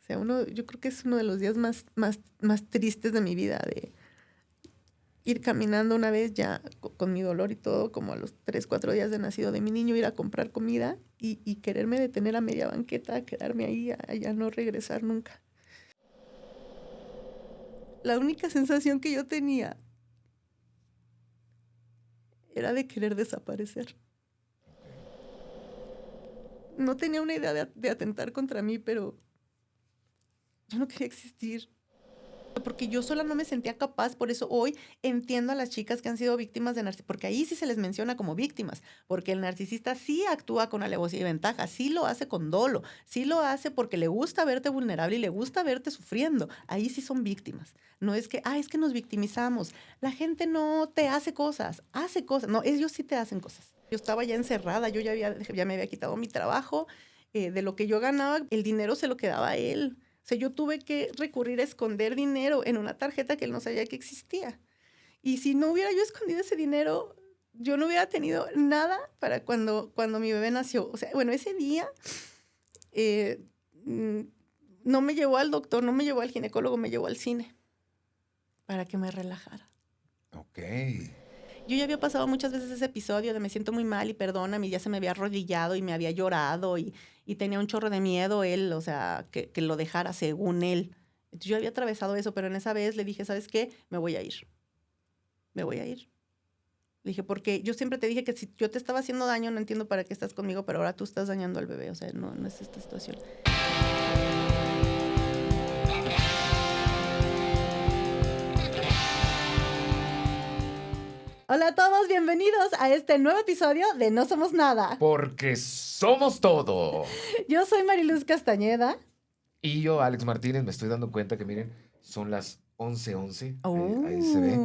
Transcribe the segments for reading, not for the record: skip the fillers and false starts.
O sea, yo creo que es uno de los días más tristes de mi vida, de ir caminando una vez ya con mi dolor y todo, como a los 3, 4 días de nacido de mi niño, ir a comprar comida y quererme detener a media banqueta, quedarme ahí, a ya no regresar nunca. La única sensación que yo tenía era de querer desaparecer. No tenía una idea de atentar contra mí, pero yo no quería existir. Porque yo sola no me sentía capaz, por eso hoy entiendo a las chicas que han sido víctimas de narcisismo, porque ahí sí se les menciona como víctimas, porque el narcisista sí actúa con alevosía y ventaja, sí lo hace con dolo, sí lo hace porque le gusta verte vulnerable y le gusta verte sufriendo. Ahí sí son víctimas. No es que, es que nos victimizamos. La gente no te hace cosas. No, ellos sí te hacen cosas. Yo estaba ya encerrada, yo ya me había quitado mi trabajo, de lo que yo ganaba, el dinero se lo quedaba a él. O sea, yo tuve que recurrir a esconder dinero en una tarjeta que él no sabía que existía. Y si no hubiera yo escondido ese dinero, yo no hubiera tenido nada para cuando mi bebé nació. O sea, bueno, ese día no me llevó al doctor, no me llevó al ginecólogo, me llevó al cine para que me relajara. Ok. Yo ya había pasado muchas veces ese episodio de me siento muy mal y perdóname, y ya se me había arrodillado y me había llorado y tenía un chorro de miedo él, o sea, que lo dejara según él. Entonces yo había atravesado eso, pero en esa vez le dije, ¿sabes qué? Me voy a ir. Me voy a ir. Le dije, porque yo siempre te dije que si yo te estaba haciendo daño, no entiendo para qué estás conmigo, pero ahora tú estás dañando al bebé, o sea, no es esta situación. Hola a todos, bienvenidos a este nuevo episodio de No Somos Nada. Porque somos todo. Yo soy Mariluz Castañeda. Y yo, Alex Martínez, me estoy dando cuenta que, miren, son las 11:11. Oh. Ahí se ve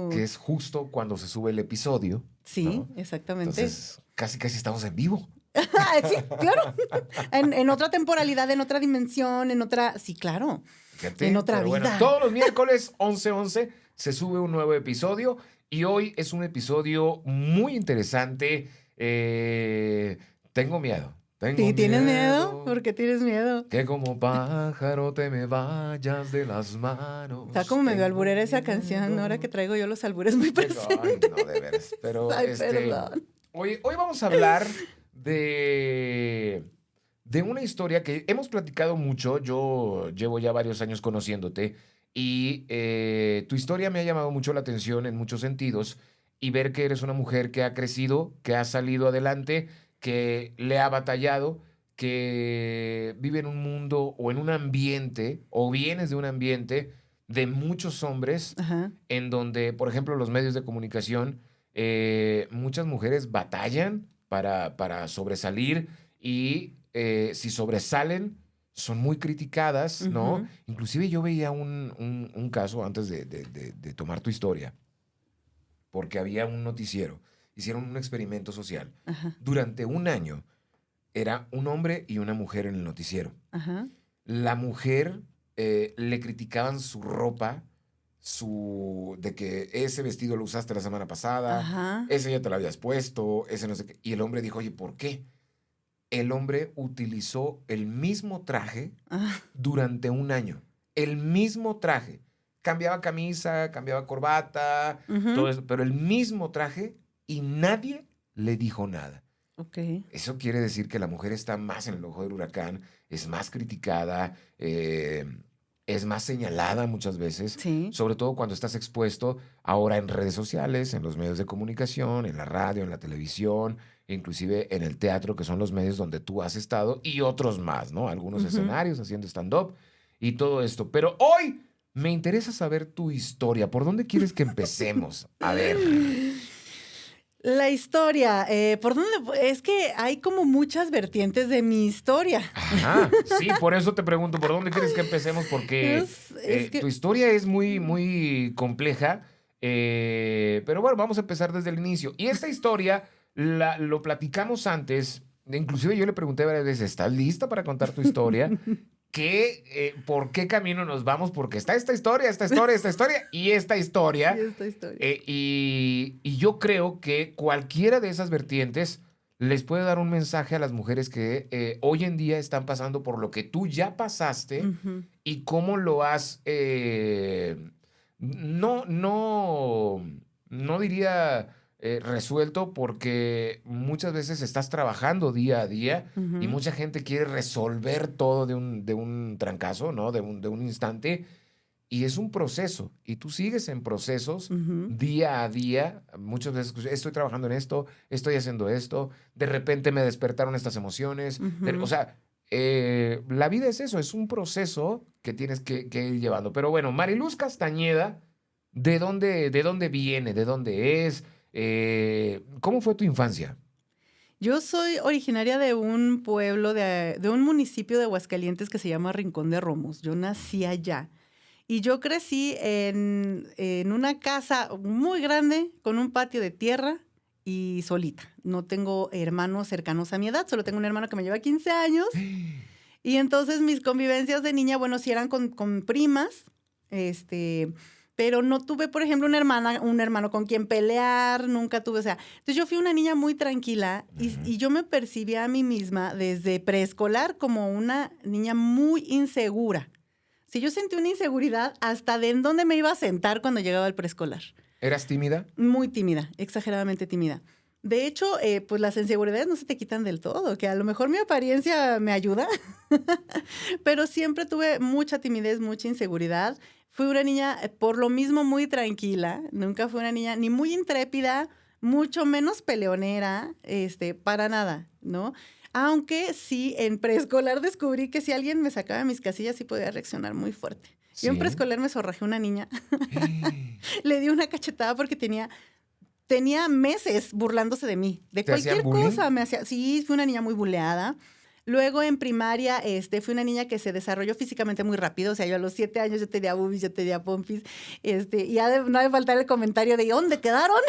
que es justo cuando se sube el episodio. Sí, ¿no? Exactamente. Entonces, casi estamos en vivo. Sí, claro. En otra temporalidad, en otra dimensión, en otra... Sí, claro. Fíjate, en otra pero vida. Bueno, todos los miércoles 11:11 se sube un nuevo episodio y hoy es un episodio muy interesante. Tengo miedo. ¿Sí, tienes miedo? ¿Por qué tienes miedo? Que como pájaro te me vayas de las manos. Está como medio alburera esa canción, ahora que traigo yo los albures muy presentes. Ay, no, de veras. Pero perdón. Hoy vamos a hablar de una historia que hemos platicado mucho. Yo llevo ya varios años conociéndote y tu historia me ha llamado mucho la atención en muchos sentidos, y ver que eres una mujer que ha crecido, que ha salido adelante, que le ha batallado, que vive en un mundo o en un ambiente, o vienes de un ambiente de muchos hombres. Ajá. En donde, por ejemplo, los medios de comunicación, muchas mujeres batallan para sobresalir, y si sobresalen son muy criticadas, ¿no? Ujú. Inclusive yo veía un caso antes de tomar tu historia, porque había un noticiero, hicieron un experimento social. Ajá. Durante un año era un hombre y una mujer en el noticiero. Ajá. La mujer le criticaban su ropa, de que ese vestido lo usaste la semana pasada, Ajá. ese ya te lo habías puesto, ese no sé qué. Y el hombre dijo, oye, ¿por qué? El hombre utilizó el mismo traje durante un año. El mismo traje. Cambiaba camisa, cambiaba corbata, todo eso, pero el mismo traje, y nadie le dijo nada. Okay. Eso quiere decir que la mujer está más en el ojo del huracán, es más criticada, es más señalada muchas veces, sí. Sobre todo cuando estás expuesto ahora en redes sociales, en los medios de comunicación, en la radio, en la televisión, inclusive en el teatro, que son los medios donde tú has estado, y otros más, ¿no? Algunos escenarios haciendo stand-up y todo esto. Pero hoy me interesa saber tu historia. ¿Por dónde quieres que empecemos? A ver. La historia, ¿por dónde? Es que hay como muchas vertientes de mi historia. Ajá, sí, por eso te pregunto, ¿por dónde quieres que empecemos? Porque tu historia es muy, muy compleja, pero bueno, vamos a empezar desde el inicio. Y esta historia lo platicamos antes, inclusive yo le pregunté varias veces, ¿estás lista para contar tu historia? ¿Por qué camino nos vamos? Porque está esta historia y esta historia. Y esta historia. Y yo creo que cualquiera de esas vertientes les puede dar un mensaje a las mujeres que hoy en día están pasando por lo que tú ya pasaste Ujú, y cómo lo has, no, no, no diría resuelto porque muchas veces estás trabajando día a día y ujú, mucha gente quiere resolver todo de un trancazo, ¿no? De un instante. Y es un proceso, y tú sigues en procesos ujú, día a día. Muchas veces estoy trabajando en esto, estoy haciendo esto, de repente me despertaron estas emociones. O ujú. sea, la vida es eso, es un proceso que tienes que ir llevando. Pero bueno, Mariluz Castañeda, ¿de dónde viene? ¿De dónde es? ¿Cómo fue tu infancia? Yo soy originaria de un pueblo, de un municipio de Aguascalientes que se llama Rincón de Romos. Yo nací allá. Y yo crecí en una casa muy grande, con un patio de tierra y solita. No tengo hermanos cercanos a mi edad, solo tengo un hermano que me lleva 15 años. Y entonces mis convivencias de niña, bueno, sí eran con primas, este, pero no tuve, por ejemplo, un hermano con quien pelear, nunca tuve, o sea, entonces yo fui una niña muy tranquila Ujú. y yo me percibía a mí misma desde preescolar como una niña muy insegura. Si yo sentí una inseguridad hasta de en dónde me iba a sentar cuando llegaba al preescolar. ¿Eras tímida? Muy tímida, exageradamente tímida. De hecho, pues las inseguridades no se te quitan del todo, que a lo mejor mi apariencia me ayuda, pero siempre tuve mucha timidez, mucha inseguridad. Fui una niña, por lo mismo, muy tranquila. Nunca fui una niña ni muy intrépida, mucho menos peleonera, para nada, ¿no? Aunque sí, en preescolar descubrí que si alguien me sacaba de mis casillas sí podía reaccionar muy fuerte. Yo en Sí. preescolar me zorrajé una niña, le di una cachetada porque tenía meses burlándose de mí, de ¿Te hacían cualquier bullying? cosa me hacía. Sí, fui una niña muy buleada. Luego en primaria, fui una niña que se desarrolló físicamente muy rápido. O sea, yo a los 7 años yo tenía boobies, yo tenía pompis. Y no ha de faltar el comentario de ¿dónde quedaron?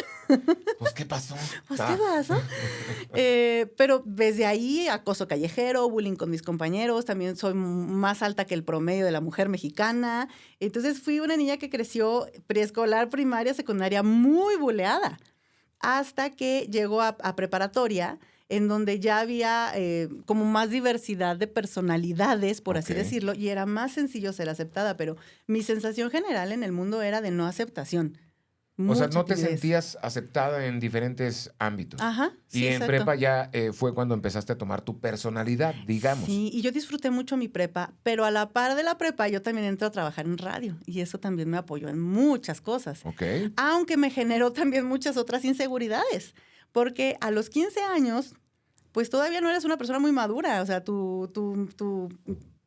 Pues, ¿qué pasó? Pues, ¿qué Ah. pasó? Pero desde ahí, acoso callejero, bullying con mis compañeros. También soy más alta que el promedio de la mujer mexicana. Entonces fui una niña que creció preescolar, primaria, secundaria, muy buleada hasta que llegó a preparatoria, en donde ya había como más diversidad de personalidades, por Ok. así decirlo, y era más sencillo ser aceptada, pero mi sensación general en el mundo era de no aceptación, O sea, mucha no te timidez. sentías aceptada en diferentes ámbitos. Ajá, sí, Y en exacto. prepa ya fue cuando empezaste a tomar tu personalidad, digamos. Sí, y yo disfruté mucho mi prepa, pero a la par de la prepa yo también entré a trabajar en radio y eso también me apoyó en muchas cosas, Ok. aunque me generó también muchas otras inseguridades, porque a los 15 años pues todavía no eres una persona muy madura, o sea, tu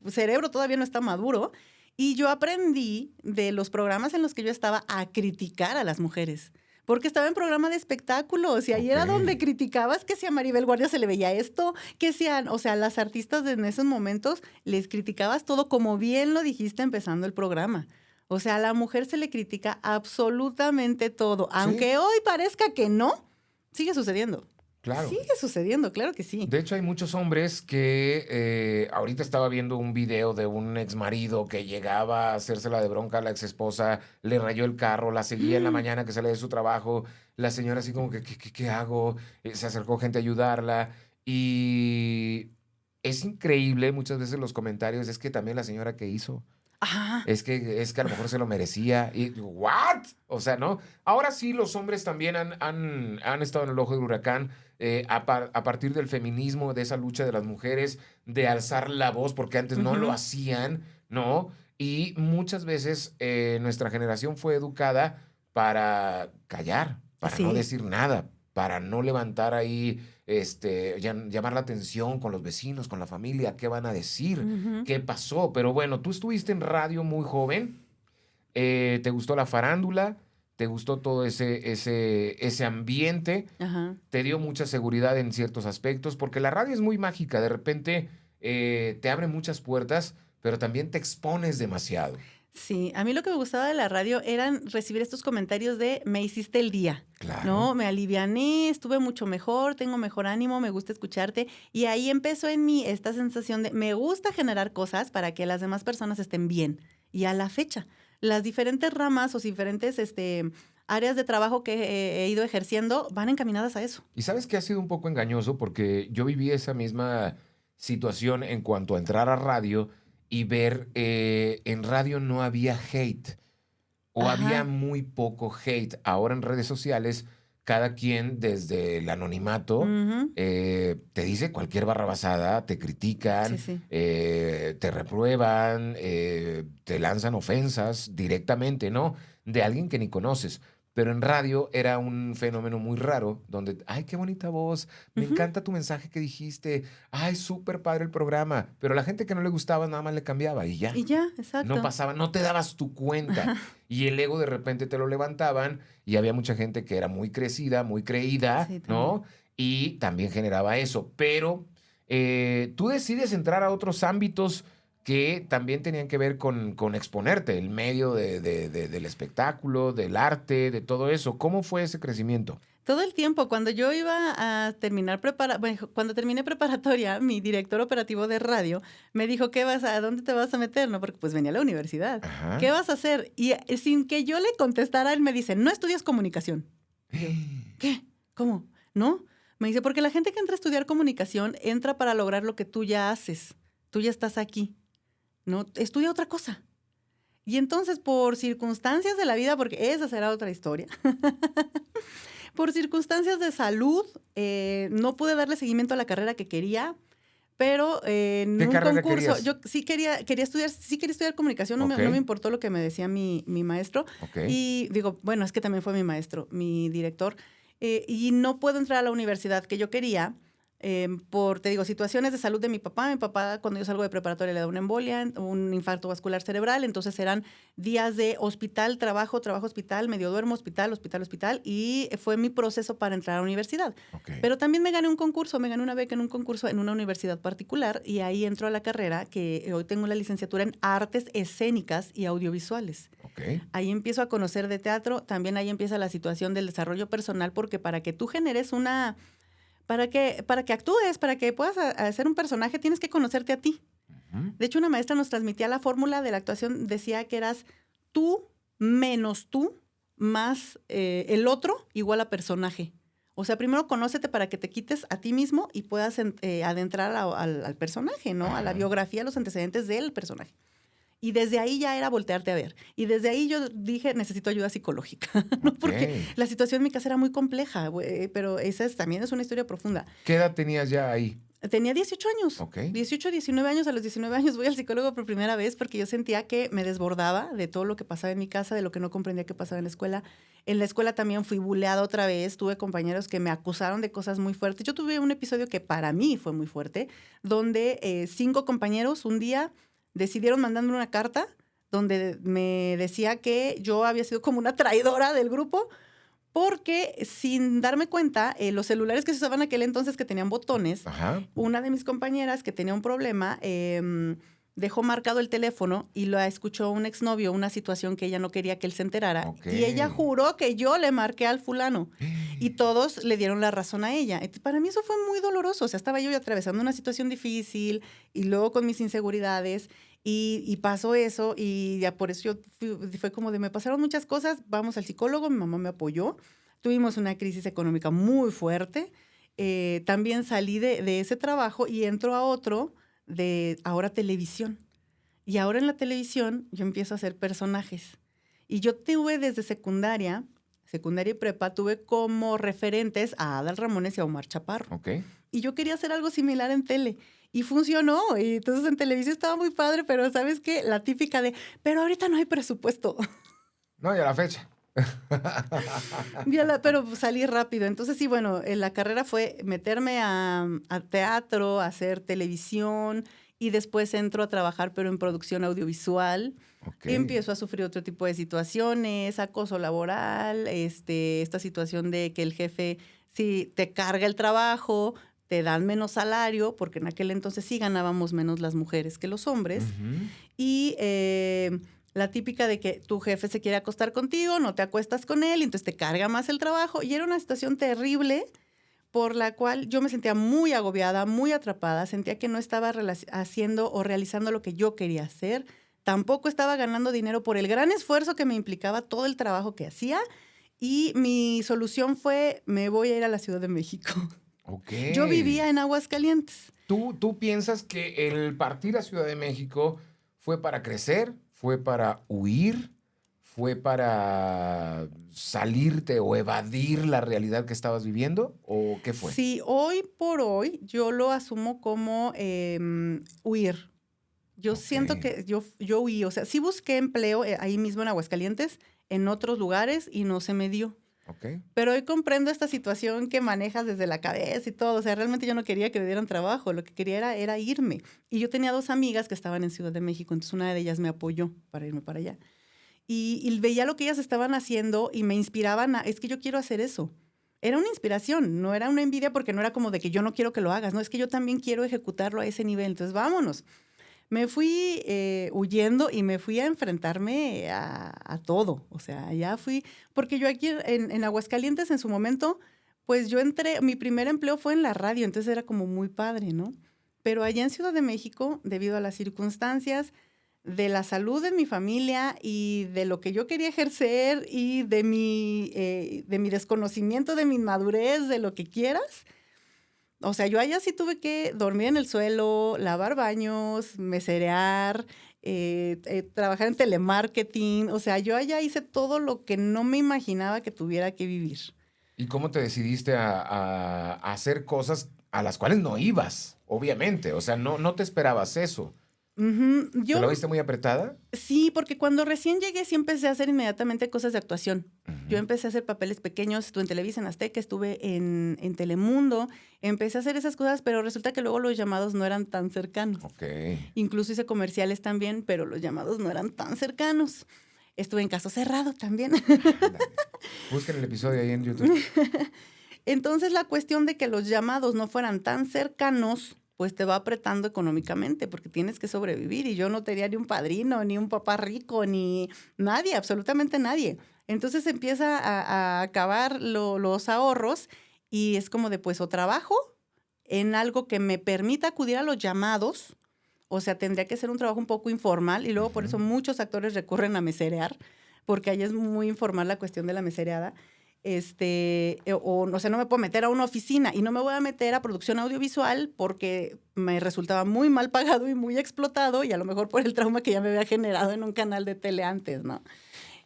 cerebro todavía no está maduro. Y yo aprendí de los programas en los que yo estaba a criticar a las mujeres. Porque estaba en programa de espectáculos y ahí Ok. era donde criticabas que si a Maribel Guardia se le veía esto, que si a, o sea, las artistas en esos momentos les criticabas todo, como bien lo dijiste empezando el programa. O sea, a la mujer se le critica absolutamente todo. Sí, Aunque hoy parezca que no, sigue sucediendo. claro. Sigue sucediendo, claro que sí. De hecho, hay muchos hombres que ahorita estaba viendo un video de un ex marido que llegaba a hacérsela de bronca a la ex esposa, le rayó el carro, la seguía en la mañana que sale de su trabajo, la señora así como que, ¿qué hago? Se acercó gente a ayudarla y es increíble muchas veces los comentarios, es que también la señora que hizo. Ajá. Es que a lo mejor se lo merecía. Y, ¿what? O sea, ¿no? Ahora sí, los hombres también han estado en el ojo del huracán a partir del feminismo, de esa lucha de las mujeres, de alzar la voz, porque antes no lo Ujú. hacían, ¿no? Y muchas veces nuestra generación fue educada para callar, para no Sí. decir nada, para no levantar ahí, llamar la atención con los vecinos, con la familia, ¿qué van a decir? Ujú. ¿Qué pasó? Pero bueno, tú estuviste en radio muy joven, te gustó la farándula, te gustó todo ese ambiente, Ajá. te dio mucha seguridad en ciertos aspectos, porque la radio es muy mágica, de repente te abre muchas puertas, pero también te expones demasiado. Sí, a mí lo que me gustaba de la radio eran recibir estos comentarios de me hiciste el día, Claro. ¿no? Me aliviané, estuve mucho mejor, tengo mejor ánimo, me gusta escucharte. Y ahí empezó en mí esta sensación de me gusta generar cosas para que las demás personas estén bien. Y a la fecha, las diferentes ramas o diferentes áreas de trabajo que he ido ejerciendo van encaminadas a eso. Y sabes que ha sido un poco engañoso porque yo viví esa misma situación en cuanto a entrar a radio y ver en radio no había hate o había Ajá. muy poco hate. Ahora en redes sociales, cada quien desde el anonimato Ujú. te dice cualquier barrabasada, te Sí, critican, sí. te reprueban, te lanzan ofensas directamente, ¿no? De alguien que ni conoces. Pero en radio era un fenómeno muy raro, donde, ay, qué bonita voz, me Ujú. encanta tu mensaje que dijiste, ay, súper padre el programa. Pero la gente que no le gustaba nada más le cambiaba y ya. Y ya, No exacto. pasaba, no te dabas tu cuenta. Y el ego de repente te lo levantaban y había mucha gente que era muy crecida, muy creída, Sí, también. ¿no? Y también generaba eso. Pero tú decides entrar a otros ámbitos que también tenían que ver con exponerte, el medio del espectáculo, del arte, de todo eso. ¿Cómo fue ese crecimiento? Todo el tiempo, cuando yo iba a terminar bueno, cuando terminé preparatoria, mi director operativo de radio me dijo, ¿a dónde te vas a meter? No, porque pues venía a la universidad. Ajá. ¿Qué vas a hacer? Y sin que yo le contestara, él me dice, no estudias comunicación. Y yo, ¿qué? ¿Cómo? ¿No? Me dice, porque la gente que entra a estudiar comunicación entra para lograr lo que tú ya haces. Tú ya estás aquí, ¿no? Estudia otra cosa. Y entonces, por circunstancias de la vida, porque esa será otra historia, por circunstancias de salud, no pude darle seguimiento a la carrera que quería, pero en ¿Qué un carrera concurso, querías? yo sí quería estudiar comunicación, Ok, no me importó lo que me decía mi maestro. ok. Y digo, bueno, es que también fue mi maestro, mi director, y no puedo entrar a la universidad que yo quería te digo, situaciones de salud de mi papá. Mi papá, cuando yo salgo de preparatoria, le da una embolia, un infarto vascular cerebral. Entonces eran días de hospital, trabajo, hospital, medio duermo, hospital, hospital, hospital. Y fue mi proceso para entrar a la universidad. Ok, Pero también me gané un concurso, me gané una beca en un concurso en una universidad particular y ahí entro a la carrera que hoy tengo la licenciatura en artes escénicas y audiovisuales. ok. Ahí empiezo a conocer de teatro, también ahí empieza la situación del desarrollo personal, porque para que tú generes para que actúes, para que puedas hacer un personaje, tienes que conocerte a ti. Ujú. De hecho, una maestra nos transmitía la fórmula de la actuación, decía que eras tú menos tú más el otro igual a personaje. O sea, primero conócete para que te quites a ti mismo y puedas adentrar al personaje, ¿no? A la Ajá. biografía, a los antecedentes del personaje. Y desde ahí ya era voltearte a ver. Y desde ahí yo dije, necesito ayuda psicológica, ¿no? Ok. Porque la situación en mi casa era muy compleja, pero también es una historia profunda. ¿Qué edad tenías ya ahí? Tenía 18 años, Ok. 18, 19 años. A los 19 años voy al psicólogo por primera vez porque yo sentía que me desbordaba de todo lo que pasaba en mi casa, de lo que no comprendía que pasaba en la escuela. En la escuela también fui buleada otra vez, tuve compañeros que me acusaron de cosas muy fuertes. Yo tuve un episodio que para mí fue muy fuerte, donde 5 compañeros un día decidieron mandarme una carta donde me decía que yo había sido como una traidora del grupo porque sin darme cuenta, los celulares que se usaban en aquel entonces que tenían botones, Ajá. una de mis compañeras que tenía un problema dejó marcado el teléfono y lo escuchó un exnovio, una situación que ella no quería que él se enterara. Ok. Y ella juró que yo le marqué al fulano. Y todos le dieron la razón a ella. Para mí eso fue muy doloroso. O sea, estaba yo atravesando una situación difícil y luego con mis inseguridades. Y pasó eso y ya por eso yo fue como de me pasaron muchas cosas, vamos al psicólogo, mi mamá me apoyó, tuvimos una crisis económica muy fuerte, también salí de ese trabajo y entro a otro de ahora televisión. Y ahora en la televisión yo empiezo a hacer personajes. Y yo tuve desde secundaria y prepa, tuve como referentes a Adal Ramones y a Omar Chaparro. Ok. Y yo quería hacer algo similar en tele. Y funcionó. Y entonces en televisión estaba muy padre, pero ¿sabes qué? La típica de, pero ahorita no hay presupuesto. No, y a la fecha. Pero salí rápido. Entonces sí, bueno, la carrera fue meterme a teatro, a hacer televisión y después entro a trabajar, pero en producción audiovisual. Ok. Empiezo a sufrir otro tipo de situaciones, acoso laboral, esta situación de que el jefe, si te carga el trabajo, te dan menos salario, porque en aquel entonces sí ganábamos menos las mujeres que los hombres. Ujú. Y la típica de que tu jefe se quiere acostar contigo, no te acuestas con él, y entonces te carga más el trabajo. Y era una situación terrible por la cual yo me sentía muy agobiada, muy atrapada, sentía que no estaba haciendo o realizando lo que yo quería hacer. Tampoco estaba ganando dinero por el gran esfuerzo que me implicaba todo el trabajo que hacía Y mi solución fue, me voy a ir a la Ciudad de México. Ok. Yo vivía en Aguascalientes. ¿Tú piensas que el partir a Ciudad de México fue para crecer, fue para huir, fue para salirte o evadir la realidad que estabas viviendo? ¿O qué fue? Sí, hoy por hoy yo lo asumo como huir. Yo siento Ok. que yo huí, o sea, sí busqué empleo ahí mismo en Aguascalientes, en otros lugares y no se me dio. Ok. Pero hoy comprendo esta situación que manejas desde la cabeza y todo. O sea, realmente yo no quería que me dieran trabajo, lo que quería era irme. Y yo tenía 2 amigas que estaban en Ciudad de México, entonces una de ellas me apoyó para irme para allá. Y veía lo que ellas estaban haciendo y me inspiraban es que yo quiero hacer eso. Era una inspiración, no era una envidia porque no era como de que yo no quiero que lo hagas, no, es que yo también quiero ejecutarlo a ese nivel, entonces vámonos. Me fui huyendo y me fui a enfrentarme a todo. O sea, ya fui, porque yo aquí en Aguascalientes en su momento, pues yo entré, mi primer empleo fue en la radio, entonces era como muy padre, ¿no? Pero allá en Ciudad de México, debido a las circunstancias de la salud de mi familia y de lo que yo quería ejercer y de mi desconocimiento, de mi inmadurez, de lo que quieras, o sea, yo allá sí tuve que dormir en el suelo, lavar baños, meserear, trabajar en telemarketing. O sea, yo allá hice todo lo que no me imaginaba que tuviera que vivir. ¿Y cómo te decidiste a hacer cosas a las cuales no ibas? Obviamente, o sea, no te esperabas eso. Ujú. ¿Te Yo lo viste muy apretada? sí, porque cuando recién llegué sí empecé a hacer inmediatamente cosas de actuación. Yo Ujú. empecé a hacer papeles pequeños, estuve en Televisa, en Azteca, estuve en Telemundo, empecé a hacer esas cosas, pero resulta que luego los llamados no eran tan cercanos. Ok. Incluso hice comerciales también, pero los llamados no eran tan cercanos. Estuve en Caso Cerrado también. Ándale. Busquen el episodio ahí en YouTube. Entonces, la cuestión de que los llamados no fueran tan cercanos, pues te va apretando económicamente porque tienes que sobrevivir y yo no tenía ni un padrino, ni un papá rico, ni nadie, absolutamente nadie. Entonces empieza a acabar los ahorros y es como de pues o trabajo en algo que me permita acudir a los llamados, o sea, tendría que ser un trabajo un poco informal y luego por eso Ujú. muchos actores recurren a meserear, porque ahí es muy informal la cuestión de la mesereada. O sea, no me puedo meter a una oficina y no me voy a meter a producción audiovisual porque me resultaba muy mal pagado y muy explotado y a lo mejor por el trauma que ya me había generado en un canal de tele antes, ¿no?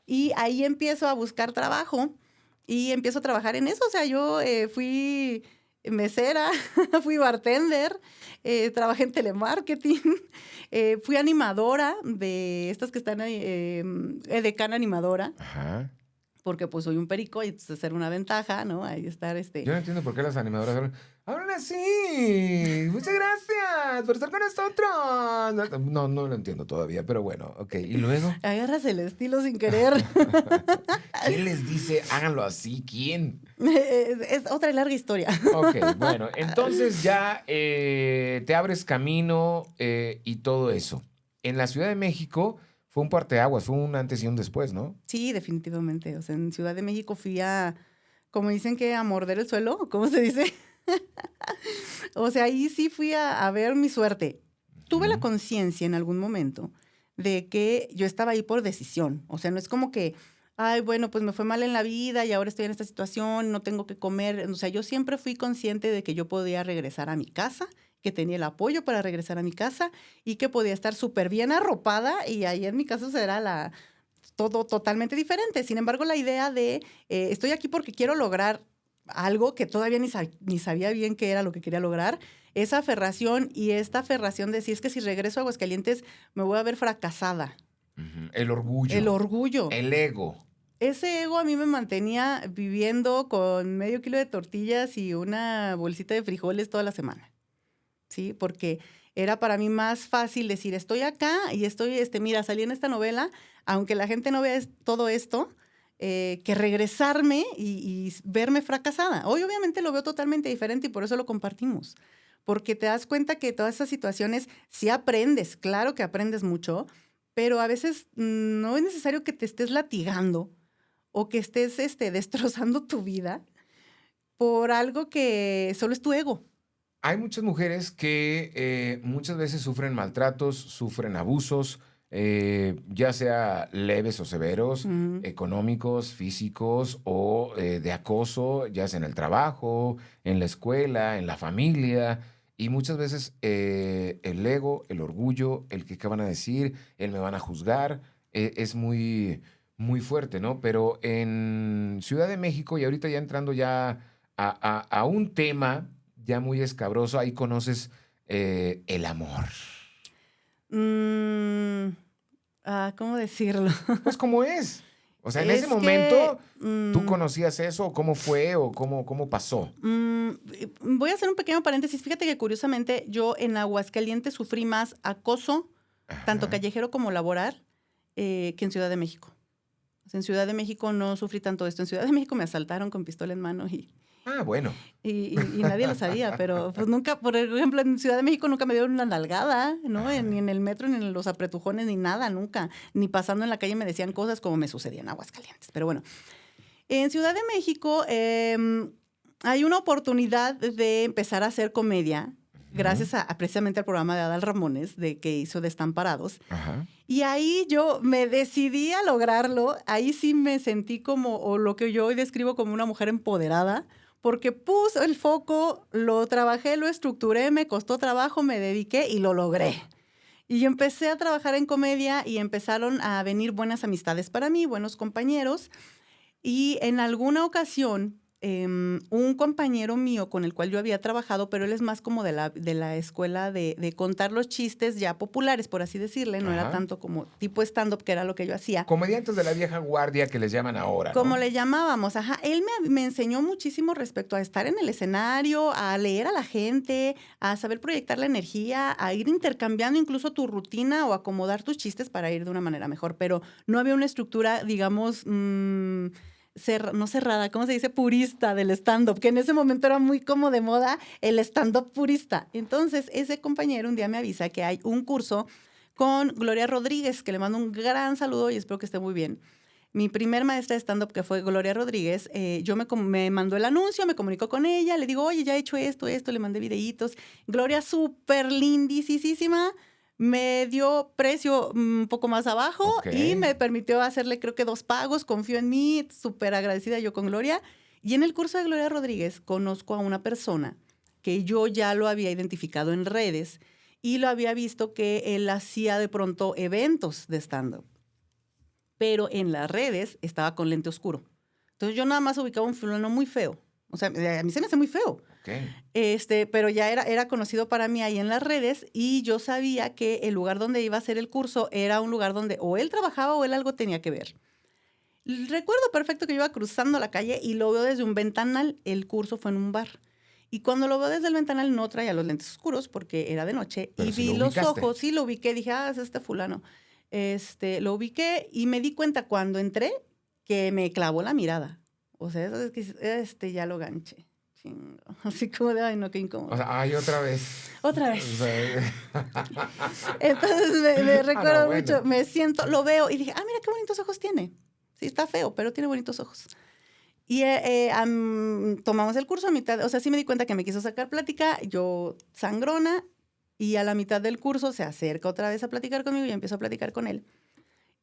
Y ahí empiezo a buscar trabajo y empiezo a trabajar en eso. O sea, yo fui mesera, fui bartender, trabajé en telemarketing, fui animadora de estas que están ahí, edecán animadora, Ajá. porque pues soy un perico y entonces era una ventaja, ¿no? Ahí estar, Yo no entiendo por qué las animadoras hablan así. Muchas gracias por estar con nosotros. No lo entiendo todavía, pero bueno, ok. ¿Y luego? agarras el estilo sin querer. ¿Quién les dice háganlo así? ¿Quién? Es otra larga historia. Ok, bueno, entonces ya te abres camino y todo eso. En la Ciudad de México fue un parteaguas, fue un antes y un después, ¿no? Sí, definitivamente. O sea, en Ciudad de México fui a, como dicen que a morder el suelo, ¿cómo se dice? O sea, ahí sí fui a ver mi suerte. Tuve la Ujú. conciencia en algún momento de que yo estaba ahí por decisión. O sea, no es como que, ay, bueno, pues me fue mal en la vida y ahora estoy en esta situación, no tengo que comer. O sea, yo siempre fui consciente de que yo podía regresar a mi casa, que tenía el apoyo para regresar a mi casa y que podía estar súper bien arropada y ahí en mi caso será todo totalmente diferente. Sin embargo, la idea de estoy aquí porque quiero lograr algo que todavía ni sabía bien qué era lo que quería lograr, esa aferración y esta aferración de si es que si regreso a Aguascalientes me voy a ver fracasada. Ujú. El El orgullo, orgullo. el ego. Ese ego a mí me mantenía viviendo con medio kilo de tortillas y una bolsita de frijoles toda la semana. ¿Sí? Porque era para mí más fácil decir, estoy acá y estoy, mira, salí en esta novela, aunque la gente no vea todo esto, que regresarme y verme fracasada. Hoy obviamente lo veo totalmente diferente y por eso lo compartimos. Porque te das cuenta que todas esas situaciones sí aprendes, claro que aprendes mucho, pero a veces no es necesario que te estés latigando o que estés destrozando tu vida por algo que solo es tu ego. Hay muchas mujeres que muchas veces sufren maltratos, sufren abusos, ya sea leves o severos, Ujú. económicos, físicos o de acoso, ya sea en el trabajo, en la escuela, en la familia. Y muchas veces el ego, el orgullo, el que qué van a decir, el me van a juzgar, es muy, muy fuerte, ¿no? Pero en Ciudad de México, y ahorita ya entrando ya a un tema ya muy escabroso, ahí conoces el amor. Mm, ¿Cómo decirlo? Pues, ¿cómo es? O sea, en ese Es que momento, ¿tú conocías eso? ¿O cómo fue? ¿O cómo pasó? voy a hacer un pequeño paréntesis. Fíjate que curiosamente yo en Aguascalientes sufrí más acoso, tanto Ajá. callejero como laboral, que en Ciudad de México. O sea, en Ciudad de México no sufrí tanto esto. En Ciudad de México me asaltaron con pistola en mano Ah, bueno. y nadie lo sabía, pero pues nunca, por ejemplo, en Ciudad de México nunca me dieron una nalgada, ¿no? Ni Ajá. en el metro, ni en los apretujones, ni nada, nunca. Ni pasando en la calle me decían cosas como me sucedía en Aguascalientes. Pero bueno, en Ciudad de México hay una oportunidad de empezar a hacer comedia Ujú. gracias a precisamente al programa de Adal Ramones que hizo Destamparados. Ajá. Y ahí yo me decidí a lograrlo. Ahí sí me sentí como, o lo que yo hoy describo como una mujer empoderada, porque puse el foco, lo trabajé, lo estructuré, me costó trabajo, me dediqué y lo logré. Y yo empecé a trabajar en comedia y empezaron a venir buenas amistades para mí, buenos compañeros. Y en alguna ocasión, un compañero mío con el cual yo había trabajado, pero él es más como de la escuela de contar los chistes ya populares, por así decirle, no era Ajá. tanto como tipo stand-up, que era lo que yo hacía. Comediantes de la vieja guardia que les llaman ahora, Como ¿no? le llamábamos, ajá, él me enseñó muchísimo respecto a estar en el escenario, a leer a la gente, a saber proyectar la energía, a ir intercambiando incluso tu rutina o acomodar tus chistes para ir de una manera mejor, pero no había una estructura, digamos, no cerrada, ¿cómo se dice? Purista del stand-up, que en ese momento era muy como de moda el stand-up purista. Entonces, ese compañero un día me avisa que hay un curso con Gloria Rodríguez, que le mando un gran saludo y espero que esté muy bien. Mi primer maestra de stand-up, que fue Gloria Rodríguez, me mandó el anuncio, me comunicó con ella, le digo, oye, ya he hecho esto, le mandé videitos. Gloria, súper lindisísima, me dio precio un poco más abajo Ok. y me permitió hacerle creo que 2 pagos, confió en mí, súper agradecida yo con Gloria. Y en el curso de Gloria Rodríguez conozco a una persona que yo ya lo había identificado en redes y lo había visto que él hacía de pronto eventos de stand-up, pero en las redes estaba con lente oscuro. Entonces yo nada más ubicaba un fulano muy feo. O sea, a mí se me hace muy feo. Ok. Pero ya era conocido para mí ahí en las redes y yo sabía que el lugar donde iba a hacer el curso era un lugar donde o él trabajaba o él algo tenía que ver. Recuerdo perfecto que yo iba cruzando la calle y lo veo desde un ventanal. El curso fue en un bar. Y cuando lo veo desde el ventanal no traía los lentes oscuros porque era de noche Pero y si lo vi los ubicaste. ojos, sí lo ubiqué, dije, es este fulano. Lo ubiqué y me di cuenta cuando entré que me clavó la mirada. O sea, eso es que ya lo ganché. Chingo. Así como de, ay, no, qué O incómodo. sea, ay, otra vez. Otra O vez. sea, Entonces me ah, no, recuerdo mucho, bueno. me siento, lo veo y dije, mira qué bonitos ojos tiene. Sí, está feo, pero tiene bonitos ojos. Y tomamos el curso a mitad, o sea, sí me di cuenta que me quiso sacar plática, yo sangrona, y a la mitad del curso se acerca otra vez a platicar conmigo y empiezo a platicar con él.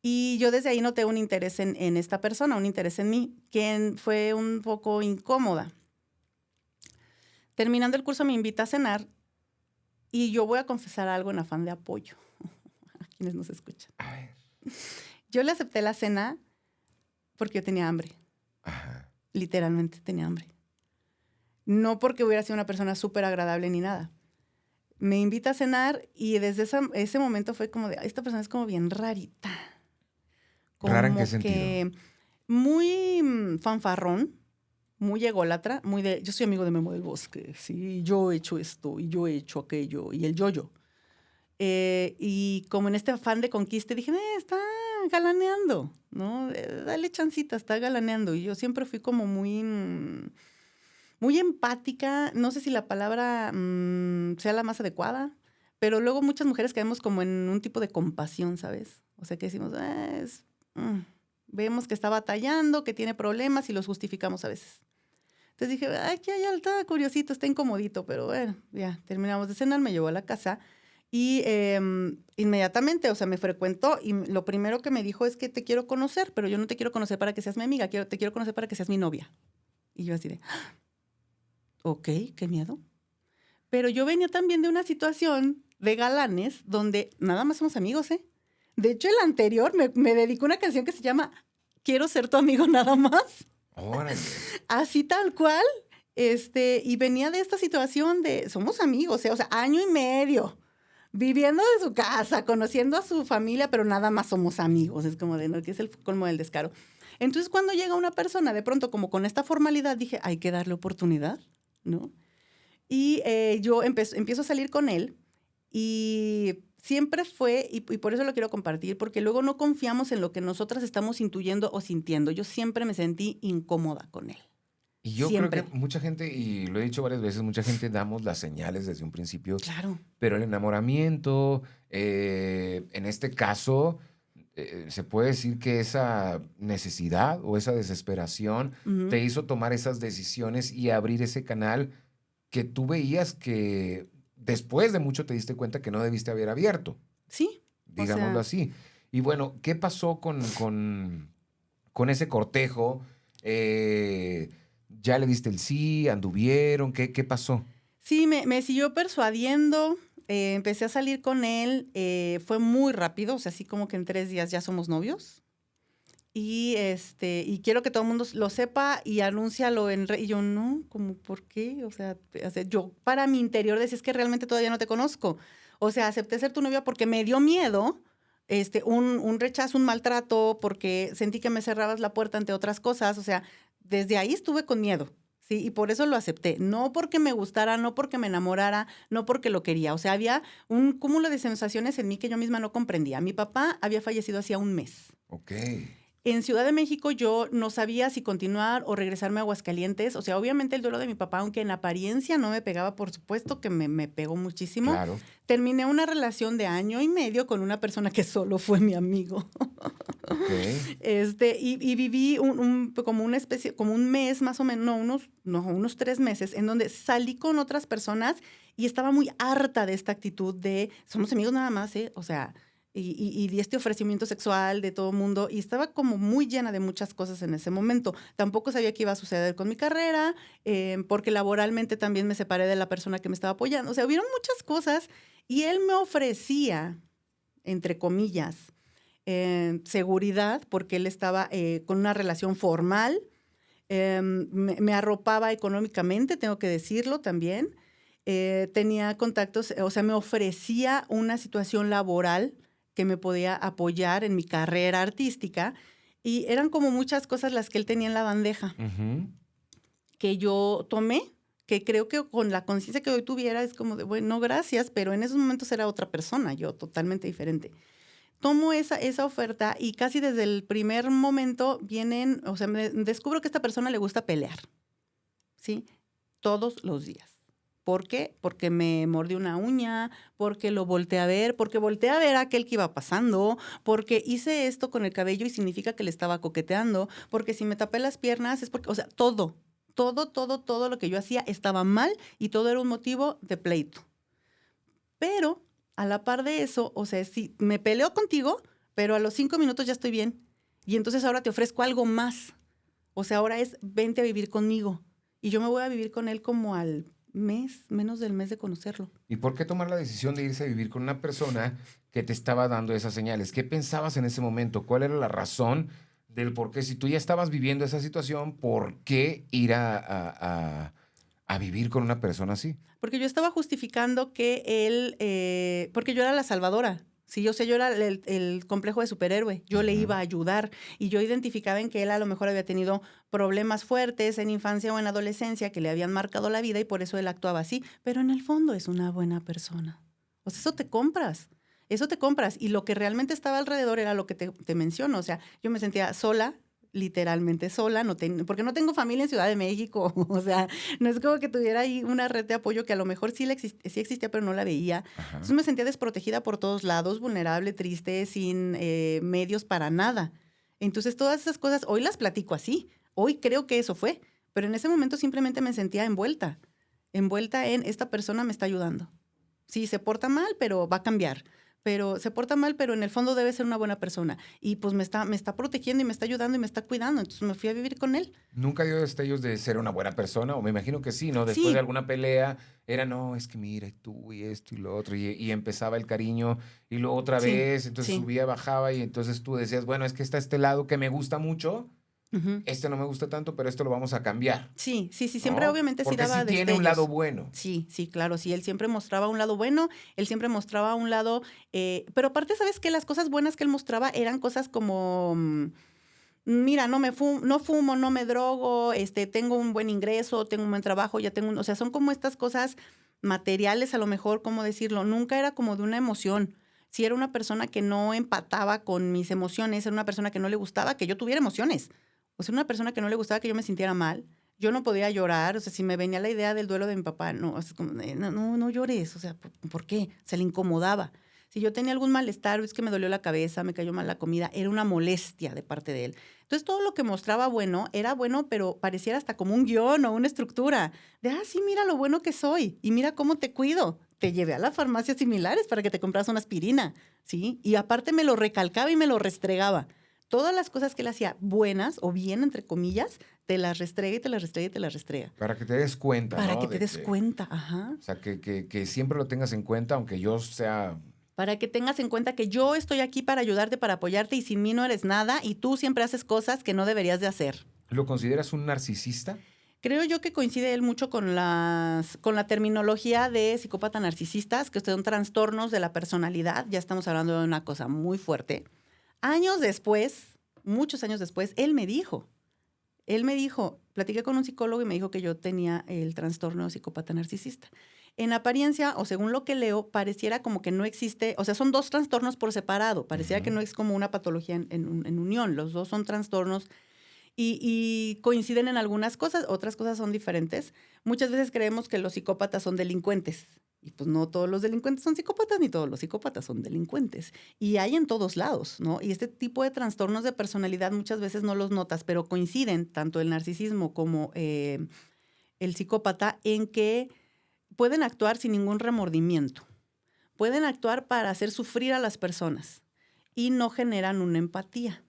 Y yo desde ahí noté un interés en esta persona, un interés en mí, que fue un poco incómoda. Terminando el curso me invita a cenar y yo voy a confesar algo en afán de apoyo a quienes nos escuchan. A ver. Yo le acepté la cena porque yo tenía hambre, Ajá. literalmente tenía hambre. No porque hubiera sido una persona súper agradable ni nada. Me invita a cenar y desde ese momento fue como de, esta persona es como bien rarita. ¿Rara en qué Como sentido? que muy fanfarrón, muy ególatra, muy de, yo soy amigo de Memo del Bosque, sí, yo he hecho esto y yo he hecho aquello y el yo-yo. Y como en este afán de conquista dije, está galaneando, ¿no? Dale chancita, está galaneando. Y yo siempre fui como muy empática, no sé si la palabra sea la más adecuada, pero luego muchas mujeres caemos como en un tipo de compasión, ¿sabes? O sea, que decimos, vemos que está batallando, que tiene problemas y los justificamos a veces. Entonces dije, ay, ya, está curiosito, está incomodito, pero bueno, ya terminamos de cenar, me llevó a la casa Y inmediatamente, o sea, me frecuentó y lo primero que me dijo es que te quiero conocer, pero yo no te quiero conocer para que seas mi amiga, te quiero conocer para que seas mi novia. Y yo así de, ok, qué miedo. Pero yo venía también de una situación de galanes donde nada más somos amigos, ¿eh? De hecho, el anterior me dedicó una canción que se llama Quiero ser tu amigo nada más. Órale. Así tal cual. Y venía de esta situación de somos amigos, ¿eh? O sea, año y medio, viviendo de su casa, conociendo a su familia, pero nada más somos amigos. Es como de, ¿no? Que es el colmo del descaro. Entonces, cuando llega una persona, de pronto, como con esta formalidad, dije, hay que darle oportunidad, ¿no? Y yo empiezo a salir con él y siempre fue, y por eso lo quiero compartir, porque luego no confiamos en lo que nosotras estamos intuyendo o sintiendo. Yo siempre me sentí incómoda con él. Y yo creo que Siempre. mucha gente, y lo he dicho varias veces, mucha gente damos las señales desde un principio, Claro. pero el enamoramiento, en este caso, se puede decir que esa necesidad o esa desesperación Ujú. te hizo tomar esas decisiones y abrir ese canal que tú veías que después de mucho te diste cuenta que no debiste haber abierto, Sí, o digámoslo sea, así. Y bueno, ¿qué pasó con ese cortejo? ¿Ya le diste el sí? ¿Anduvieron? ¿Qué pasó? sí, me siguió persuadiendo, empecé a salir con él, fue muy rápido, o sea, así como que en 3 días ya somos novios. Y quiero que todo el mundo lo sepa y anúncialo y yo, no, como, ¿por qué? O sea, yo para mi interior decía, es que realmente todavía no te conozco. O sea, acepté ser tu novia porque me dio miedo, un rechazo, un maltrato, porque sentí que me cerrabas la puerta ante otras cosas. O sea, desde ahí estuve con miedo, ¿sí? Y por eso lo acepté. No porque me gustara, no porque me enamorara, no porque lo quería. O sea, había un cúmulo de sensaciones en mí que yo misma no comprendía. Mi papá había fallecido hacía un mes. Ok, En Ciudad de México yo no sabía si continuar o regresarme a Aguascalientes. O sea, obviamente el duelo de mi papá, aunque en apariencia no me pegaba, por supuesto que me pegó muchísimo. claro. Terminé una relación de año y medio con una persona que solo fue mi amigo. Ok. Y viví como una especie, como un mes más o menos, unos 3 meses, en donde salí con otras personas y estaba muy harta de esta actitud de somos amigos nada más, ¿eh? O sea, y de este ofrecimiento sexual de todo mundo, y estaba como muy llena de muchas cosas en ese momento. Tampoco sabía qué iba a suceder con mi carrera, porque laboralmente también me separé de la persona que me estaba apoyando. O sea, hubieron muchas cosas y él me ofrecía, entre comillas, seguridad, porque él estaba con una relación formal, me arropaba económicamente, tengo que decirlo también, tenía contactos, o sea, me ofrecía una situación laboral que me podía apoyar en mi carrera artística y eran como muchas cosas las que él tenía en la bandeja Ujú. que yo tomé, que creo que con la conciencia que hoy tuviera es como de, bueno, no, gracias, pero en esos momentos era otra persona, yo totalmente diferente. Tomo esa oferta y casi desde el primer momento vienen, o sea, descubro que a esta persona le gusta pelear, ¿sí? Todos los días. ¿Por qué? Porque me mordió una uña, porque lo volteé a ver, porque volteé a ver a aquel que iba pasando, porque hice esto con el cabello y significa que le estaba coqueteando, porque si me tapé las piernas es porque, o sea, todo lo que yo hacía estaba mal y todo era un motivo de pleito. Pero a la par de eso, o sea, sí, me peleo contigo, pero a los 5 minutos ya estoy bien. Y entonces ahora te ofrezco algo más. O sea, ahora es vente a vivir conmigo. Y yo me voy a vivir con él como al mes, menos del mes de conocerlo. ¿Y por qué tomar la decisión de irse a vivir con una persona que te estaba dando esas señales? ¿Qué pensabas en ese momento? ¿Cuál era la razón del por qué? Si tú ya estabas viviendo esa situación, ¿por qué ir a vivir con una persona así? Porque yo estaba justificando que él, porque yo era la salvadora. Sí, yo sé, yo era el complejo de superhéroe. Yo le iba Ujú. a ayudar y yo identificaba en que él a lo mejor había tenido problemas fuertes en infancia o en adolescencia que le habían marcado la vida y por eso él actuaba así. Pero en el fondo es una buena persona. O sea, eso te compras. Eso te compras. Y lo que realmente estaba alrededor era lo que te menciono. O sea, yo me sentía sola, literalmente sola, porque no tengo familia en Ciudad de México. O sea, no es como que tuviera ahí una red de apoyo que a lo mejor sí existía, pero no la veía. Entonces Ajá. me sentía desprotegida por todos lados, vulnerable, triste, sin medios para nada. Entonces todas esas cosas, hoy las platico así. Hoy creo que eso fue. Pero en ese momento simplemente me sentía envuelta en esta persona me está ayudando. Sí, se porta mal, pero va a cambiar. Pero se porta mal, pero en el fondo debe ser una buena persona. Y pues me está protegiendo y me está ayudando y me está cuidando. Entonces me fui a vivir con él. ¿Nunca dio destellos de ser una buena persona? O me imagino que sí, ¿no? Después de Sí. alguna pelea, era, no, es que mira, y tú, y esto, y lo otro, y empezaba el cariño, y luego otra Sí, vez, entonces sí. subía, bajaba, y entonces tú decías, bueno, es que está este lado que me gusta mucho, Ujú. este no me gusta tanto, pero esto lo vamos a cambiar, Sí, sí, sí, siempre ¿no? obviamente sí Porque sí daba tiene un lado destellos. bueno. Sí, sí, claro, sí, él siempre mostraba un lado bueno, él siempre mostraba un lado, pero aparte, ¿sabes qué? Las cosas buenas que él mostraba eran cosas como, mira, no fumo, no me drogo, tengo un buen ingreso, tengo un buen trabajo, o sea, son como estas cosas materiales, a lo mejor, ¿cómo decirlo? Nunca era como de una emoción. Si era una persona que no empataba con mis emociones, era una persona que no le gustaba que yo tuviera emociones. O sea, una persona que no le gustaba que yo me sintiera mal. Yo no podía llorar, o sea, si me venía la idea del duelo de mi papá, no, es como, no llores, o sea, ¿por qué? Se le incomodaba. Si yo tenía algún malestar, es que me dolió la cabeza, me cayó mal la comida, era una molestia de parte de él. Entonces, todo lo que mostraba bueno era bueno, pero pareciera hasta como un guión o una estructura. Sí, mira lo bueno que soy y mira cómo te cuido. Te llevé a las farmacias similares para que te compras una aspirina, ¿sí? Y aparte me lo recalcaba y me lo restregaba. Todas las cosas que él hacía buenas o bien, entre comillas, te las restrega y te las restrega y te las restrega. Para que te des cuenta, Para ¿no? que te De des que, cuenta, ajá. o sea, que siempre lo tengas en cuenta, aunque yo sea, Para que tengas en cuenta que yo estoy aquí para ayudarte, para apoyarte y sin mí no eres nada y tú siempre haces cosas que no deberías de hacer. ¿lo consideras un narcisista? Creo yo que coincide él mucho con la terminología de psicópata narcisistas, que son trastornos de la personalidad. Ya estamos hablando de una cosa muy fuerte. Años después, muchos años después, platiqué con un psicólogo y me dijo que yo tenía el trastorno de psicópata narcisista. En apariencia, o según lo que leo, pareciera como que no existe, o sea, son dos trastornos por separado, pareciera que no es como una patología en unión, los dos son trastornos y coinciden en algunas cosas, otras cosas son diferentes. Muchas veces creemos que los psicópatas son delincuentes. Y pues no todos los delincuentes son psicópatas, ni todos los psicópatas son delincuentes. Y hay en todos lados, ¿no? Y este tipo de trastornos de personalidad muchas veces no los notas, pero coinciden tanto el narcisismo como el psicópata en que pueden actuar sin ningún remordimiento. Pueden actuar para hacer sufrir a las personas y no generan una empatía.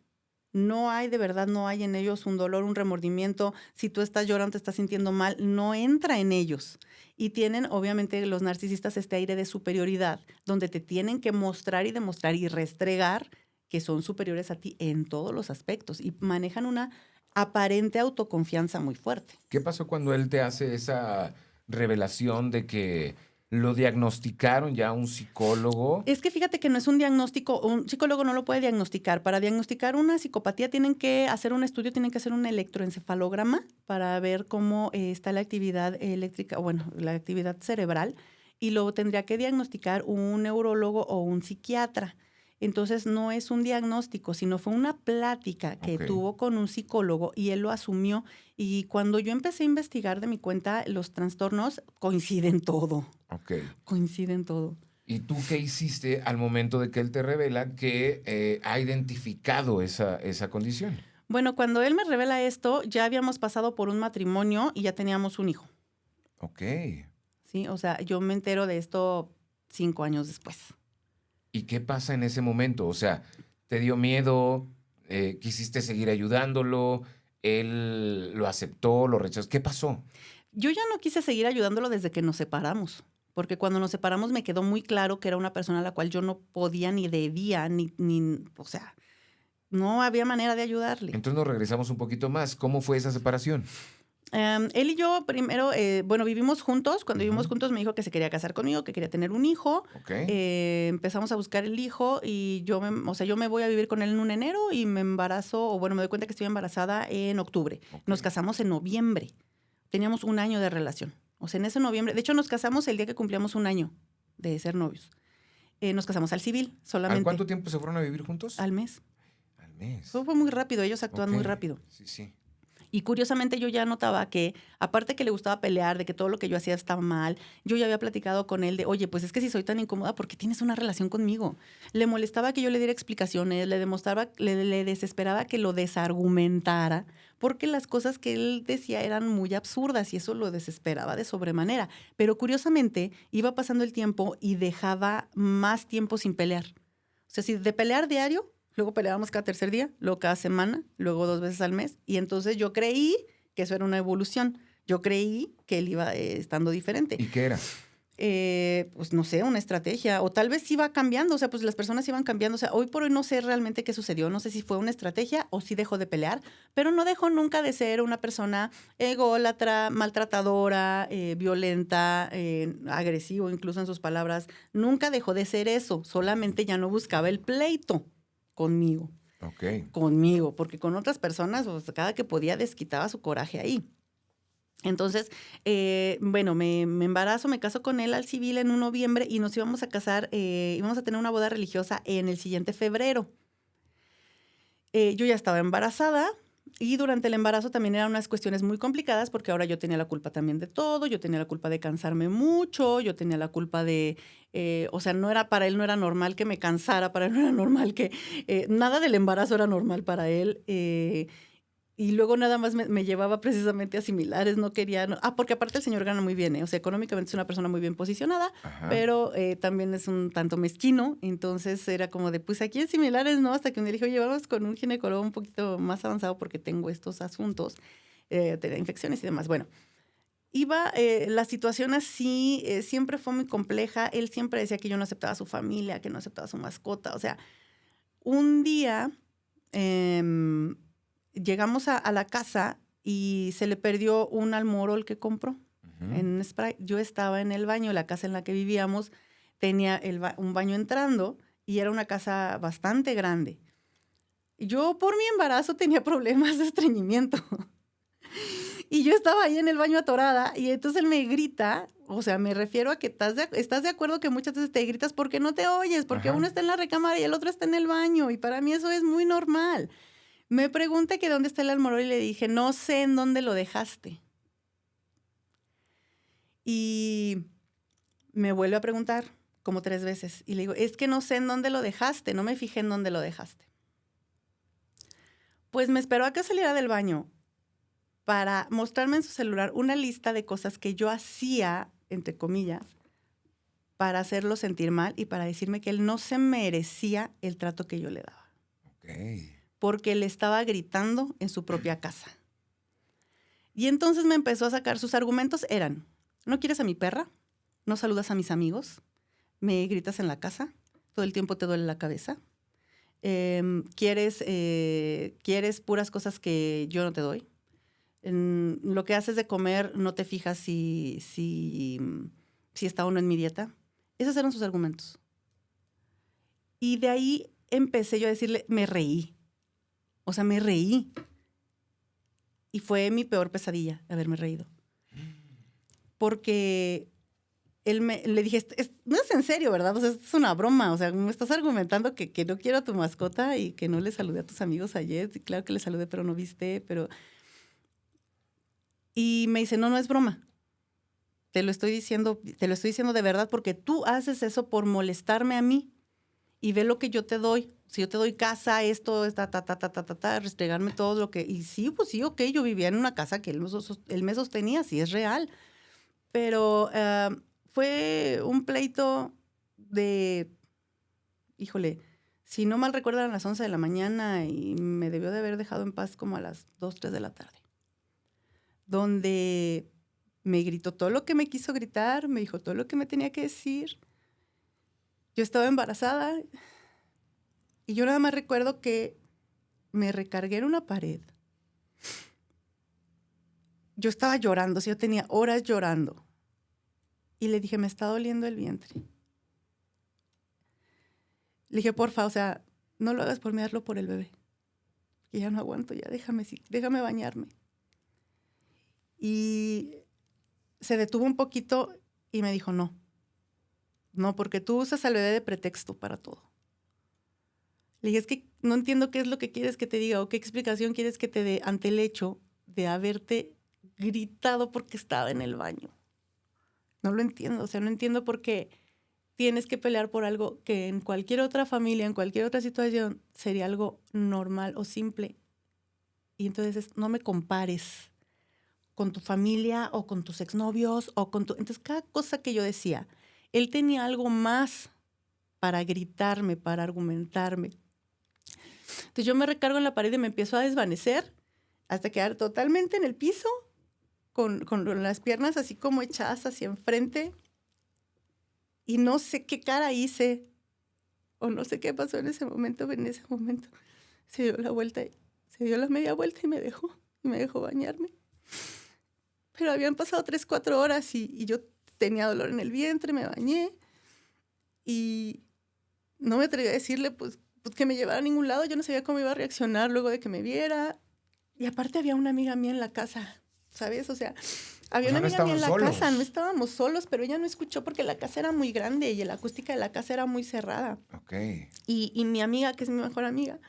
No hay, de verdad, no hay en ellos un dolor, un remordimiento. Si tú estás llorando, te estás sintiendo mal, no entra en ellos. Y tienen, obviamente, los narcisistas este aire de superioridad, donde te tienen que mostrar y demostrar y restregar que son superiores a ti en todos los aspectos y manejan una aparente autoconfianza muy fuerte. ¿Qué pasó cuando él te hace esa revelación de que lo diagnosticaron ya un psicólogo? Es que fíjate que no es un diagnóstico, un psicólogo no lo puede diagnosticar. Para diagnosticar una psicopatía tienen que hacer un estudio, tienen que hacer un electroencefalograma para ver cómo está la actividad eléctrica, bueno, la actividad cerebral, y lo tendría que diagnosticar un neurólogo o un psiquiatra. Entonces no es un diagnóstico, sino fue una plática que Ok. tuvo con un psicólogo y él lo asumió. Y cuando yo empecé a investigar de mi cuenta, los trastornos coinciden todo, Ok. coinciden todo. ¿Y tú qué hiciste al momento de que él te revela que ha identificado esa condición? Bueno, cuando él me revela esto, ya habíamos pasado por un matrimonio y ya teníamos un hijo, Ok. ¿sí? O sea, yo me entero de esto 5 años después. ¿Y qué pasa en ese momento? O sea, ¿te dio miedo? ¿Quisiste seguir ayudándolo? ¿Él lo aceptó? ¿Lo rechazó? ¿Qué pasó? Yo ya no quise seguir ayudándolo desde que nos separamos, porque cuando nos separamos me quedó muy claro que era una persona a la cual yo no podía ni debía, o sea, no había manera de ayudarle. Entonces nos regresamos un poquito más. ¿Cómo fue esa separación? Él y yo primero, bueno, vivimos juntos. Cuando vivimos Ujú. juntos me dijo que se quería casar conmigo, que quería tener un hijo. Ok. Empezamos a buscar el hijo y o sea, yo me voy a vivir con él en un enero y me embarazo, o bueno, me doy cuenta que estoy embarazada en octubre. Ok. Nos casamos en noviembre. Teníamos un año de relación. O sea, en ese noviembre, de hecho nos casamos el día que cumplíamos un año de ser novios. Nos casamos al civil, ¿Al solamente. cuánto tiempo se fueron a vivir juntos? Al mes. Al mes. Fue muy rápido, ellos actúan muy Ok. rápido. Sí, sí. Y curiosamente yo ya notaba que, aparte que le gustaba pelear, de que todo lo que yo hacía estaba mal, yo ya había platicado con él de, oye, pues es que si soy tan incómoda, ¿por qué tienes una relación conmigo? Le molestaba que yo le diera explicaciones, le demostraba, le desesperaba que lo desargumentara, porque las cosas que él decía eran muy absurdas y eso lo desesperaba de sobremanera. Pero curiosamente iba pasando el tiempo y dejaba más tiempo sin pelear. O sea, si de pelear diario, luego peleábamos cada tercer día, luego cada semana, luego 2 veces al mes. Y entonces yo creí que eso era una evolución. Yo creí que él iba estando diferente. ¿Y qué era? Pues no sé, una estrategia. O tal vez iba cambiando. O sea, pues las personas iban cambiando. O sea, hoy por hoy no sé realmente qué sucedió. No sé si fue una estrategia o si dejó de pelear. Pero no dejó nunca de ser una persona ególatra, maltratadora, violenta, agresivo incluso en sus palabras. Nunca dejó de ser eso. Solamente ya no buscaba el pleito conmigo. Ok. Conmigo, porque con otras personas, pues, cada que podía desquitaba su coraje ahí. Entonces, bueno, me embarazo, me caso con él al civil en un noviembre y nos íbamos a casar, íbamos a tener una boda religiosa en el siguiente febrero. Yo ya estaba embarazada y durante el embarazo también eran unas cuestiones muy complicadas porque ahora yo tenía la culpa también de todo, yo tenía la culpa de cansarme mucho, yo tenía la culpa de, o sea, no era, para él no era normal que me cansara, para él no era normal que, nada del embarazo era normal para él. Y luego nada más me llevaba precisamente a similares, no quería, porque aparte el señor gana muy bien, o sea, económicamente es una persona muy bien posicionada, Ajá. pero también es un tanto mezquino, entonces era como de, pues aquí en similares, ¿no? Hasta que me dijo, oye, vamos con un ginecólogo un poquito más avanzado porque tengo estos asuntos, de infecciones y demás. Bueno, la situación así siempre fue muy compleja, él siempre decía que yo no aceptaba a su familia, que no aceptaba a su mascota, o sea, un día... llegamos a la casa y se le perdió un almorol que compró en un spray. Yo estaba en el baño, la casa en la que vivíamos tenía un baño entrando y era una casa bastante grande. Yo por mi embarazo tenía problemas de estreñimiento y yo estaba ahí en el baño atorada y entonces él me grita, o sea, me refiero a que estás de acuerdo que muchas veces te gritas porque no te oyes, porque Ajá. uno está en la recámara y el otro está en el baño y para mí eso es muy normal. Me pregunta que dónde está el almorol y le dije, no sé en dónde lo dejaste. Y me vuelve a preguntar como 3 veces. Y le digo, es que no sé en dónde lo dejaste, no me fijé en dónde lo dejaste. Pues me esperó a que saliera del baño para mostrarme en su celular una lista de cosas que yo hacía, entre comillas, para hacerlo sentir mal y para decirme que él no se merecía el trato que yo le daba. Ok. Porque le estaba gritando en su propia casa. Y entonces me empezó a sacar, sus argumentos eran, ¿no quieres a mi perra? ¿No saludas a mis amigos? ¿Me gritas en la casa? ¿Todo el tiempo te duele la cabeza? ¿Quieres puras cosas que yo no te doy? Lo que haces de comer, no te fijas si está o no en mi dieta. Esos eran sus argumentos. Y de ahí empecé yo a decirle, me reí. O sea, me reí. Y fue mi peor pesadilla haberme reído. Porque le dije, no es en serio, ¿verdad? O sea, es una broma. O sea, me estás argumentando que no quiero a tu mascota y que no le saludé a tus amigos ayer. Sí, claro que le saludé, pero no viste, pero... Y me dice, no es broma. Te lo estoy diciendo de verdad porque tú haces eso por molestarme a mí. Y ve lo que yo te doy. Si yo te doy casa, esto, restregarme todo lo que... Y sí, pues sí, ok, yo vivía en una casa que él me sostenía, sí es real. Pero fue un pleito de, híjole, si no mal recuerdo eran las 11 de la mañana y me debió de haber dejado en paz como a las 2, 3 de la tarde. Donde me gritó todo lo que me quiso gritar, me dijo todo lo que me tenía que decir. Yo estaba embarazada y yo nada más recuerdo que me recargué en una pared. Yo estaba llorando, yo tenía horas llorando. Y le dije, me está doliendo el vientre. Le dije, porfa, o sea, no lo hagas por mí, hazlo por el bebé. Que ya no aguanto, ya déjame bañarme. Y se detuvo un poquito y me dijo, no, porque tú usas al bebé de pretexto para todo. Le dije, es que no entiendo qué es lo que quieres que te diga o qué explicación quieres que te dé ante el hecho de haberte gritado porque estaba en el baño. No lo entiendo, o sea, no entiendo por qué tienes que pelear por algo que en cualquier otra familia, en cualquier otra situación, sería algo normal o simple. Y entonces no me compares con tu familia o con tus exnovios o con tu... Entonces cada cosa que yo decía, él tenía algo más para gritarme, para argumentarme. Entonces yo me recargo en la pared y me empiezo a desvanecer hasta quedar totalmente en el piso, con las piernas así como echadas hacia enfrente. Y no sé qué cara hice, o no sé qué pasó en ese momento. En ese momento se dio la vuelta, se dio la media vuelta y me dejó bañarme. Pero habían pasado 3, 4 horas y yo tenía dolor en el vientre, me bañé y no me atreví a decirle pues que me llevara a ningún lado. Yo no sabía cómo iba a reaccionar luego de que me viera. Y aparte había una amiga mía en la casa, ¿sabes? O sea, había una amiga mía en la casa, no estábamos solos, pero ella no escuchó porque la casa era muy grande y la acústica de la casa era muy cerrada. Okay. Y mi amiga, que es mi mejor amiga,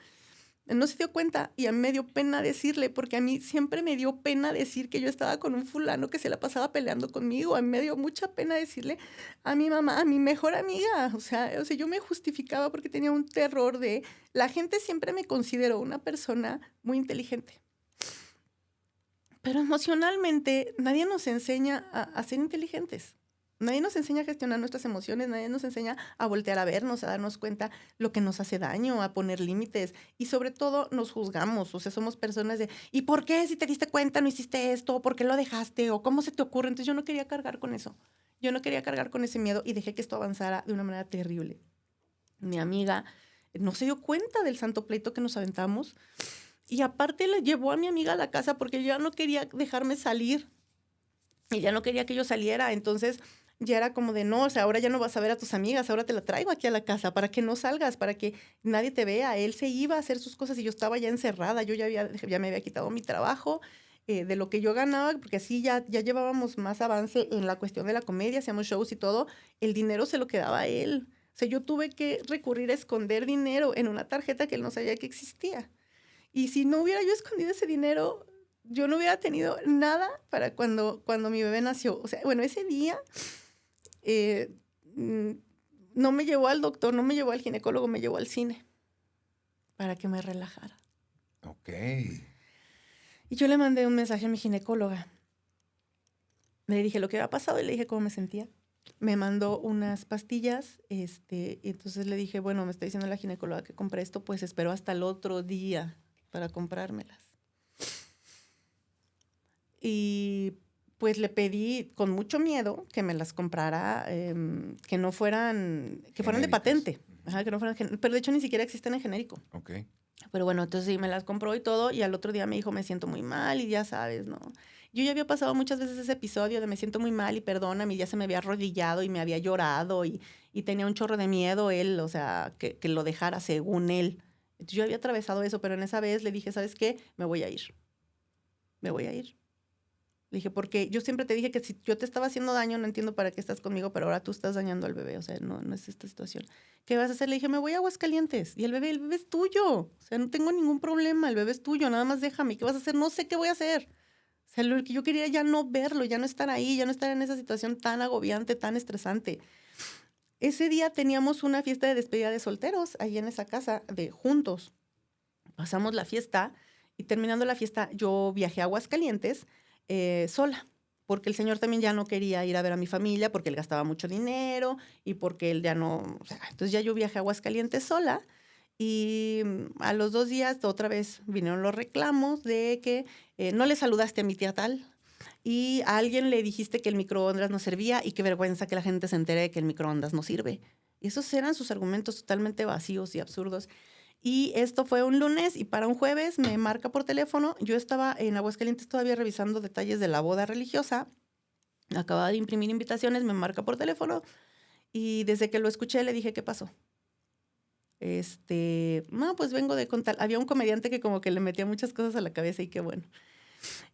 no se dio cuenta y a mí me dio pena decirle, porque a mí siempre me dio pena decir que yo estaba con un fulano que se la pasaba peleando conmigo. A mí me dio mucha pena decirle a mi mamá, a mi mejor amiga. O sea, yo me justificaba porque tenía un terror de... La gente siempre me consideró una persona muy inteligente. Pero emocionalmente nadie nos enseña a ser inteligentes. Nadie nos enseña a gestionar nuestras emociones, nadie nos enseña a voltear a vernos, a darnos cuenta lo que nos hace daño, a poner límites y sobre todo nos juzgamos, o sea, somos personas de ¿y por qué si te diste cuenta no hiciste esto? ¿Por qué lo dejaste? ¿O cómo se te ocurre? Entonces yo no quería cargar con eso, yo no quería cargar con ese miedo y dejé que esto avanzara de una manera terrible. Mi amiga no se dio cuenta del santo pleito que nos aventamos y aparte le llevó a mi amiga a la casa porque ya no quería dejarme salir y ya no quería que yo saliera, entonces... Ya era como de, no, o sea, ahora ya no vas a ver a tus amigas, ahora te la traigo aquí a la casa para que no salgas, para que nadie te vea. Él se iba a hacer sus cosas y yo estaba ya encerrada, yo ya me había quitado mi trabajo, de lo que yo ganaba, porque así ya llevábamos más avance en la cuestión de la comedia, hacíamos shows y todo, el dinero se lo quedaba a él. O sea, yo tuve que recurrir a esconder dinero en una tarjeta que él no sabía que existía. Y si no hubiera yo escondido ese dinero, yo no hubiera tenido nada para cuando mi bebé nació. O sea, bueno, ese día... no me llevó al doctor, no me llevó al ginecólogo, me llevó al cine para que me relajara. Ok. Y yo le mandé un mensaje a mi ginecóloga. Le dije lo que había pasado y le dije cómo me sentía. Me mandó unas pastillas, y entonces le dije, bueno, me está diciendo la ginecóloga que compré esto, pues espero hasta el otro día para comprármelas. Y pues le pedí con mucho miedo que me las comprara, que no fueran, que fueran de patente. Ajá, que no fueran, pero de hecho ni siquiera existen en genérico. Ok. Pero bueno, entonces sí, me las compró y todo, y al otro día me dijo, me siento muy mal, y ya sabes, ¿no? Yo ya había pasado muchas veces ese episodio de me siento muy mal y perdóname, y ya se me había arrodillado y me había llorado, y tenía un chorro de miedo él, o sea, que lo dejara según él. Entonces yo había atravesado eso, pero en esa vez le dije, ¿sabes qué? Me voy a ir. Me voy a ir. Le dije, porque yo siempre te dije que si yo te estaba haciendo daño, no entiendo para qué estás conmigo, pero ahora tú estás dañando al bebé, o sea, no es esta situación. ¿Qué vas a hacer? Le dije, me voy a Aguascalientes. Y el bebé es tuyo. O sea, no tengo ningún problema, el bebé es tuyo, nada más déjame. ¿Qué vas a hacer? No sé qué voy a hacer. O sea, lo que yo quería ya no verlo, ya no estar ahí, ya no estar en esa situación tan agobiante, tan estresante. Ese día teníamos una fiesta de despedida de solteros ahí en esa casa, de juntos. Pasamos la fiesta y terminando la fiesta yo viajé a Aguascalientes sola, porque el señor también ya no quería ir a ver a mi familia, porque él gastaba mucho dinero y porque él ya no, o sea, entonces ya yo viajé a Aguascalientes sola y a los 2 días otra vez vinieron los reclamos de que no le saludaste a mi tía tal y a alguien le dijiste que el microondas no servía y qué vergüenza que la gente se entere de que el microondas no sirve. Y esos eran sus argumentos totalmente vacíos y absurdos. Y esto fue un lunes y para un jueves me marca por teléfono. Yo estaba en Aguascalientes todavía revisando detalles de la boda religiosa. Acababa de imprimir invitaciones, me marca por teléfono y desde que lo escuché le dije, ¿qué pasó? No, pues vengo de contar. Había un comediante que como que le metía muchas cosas a la cabeza y qué bueno.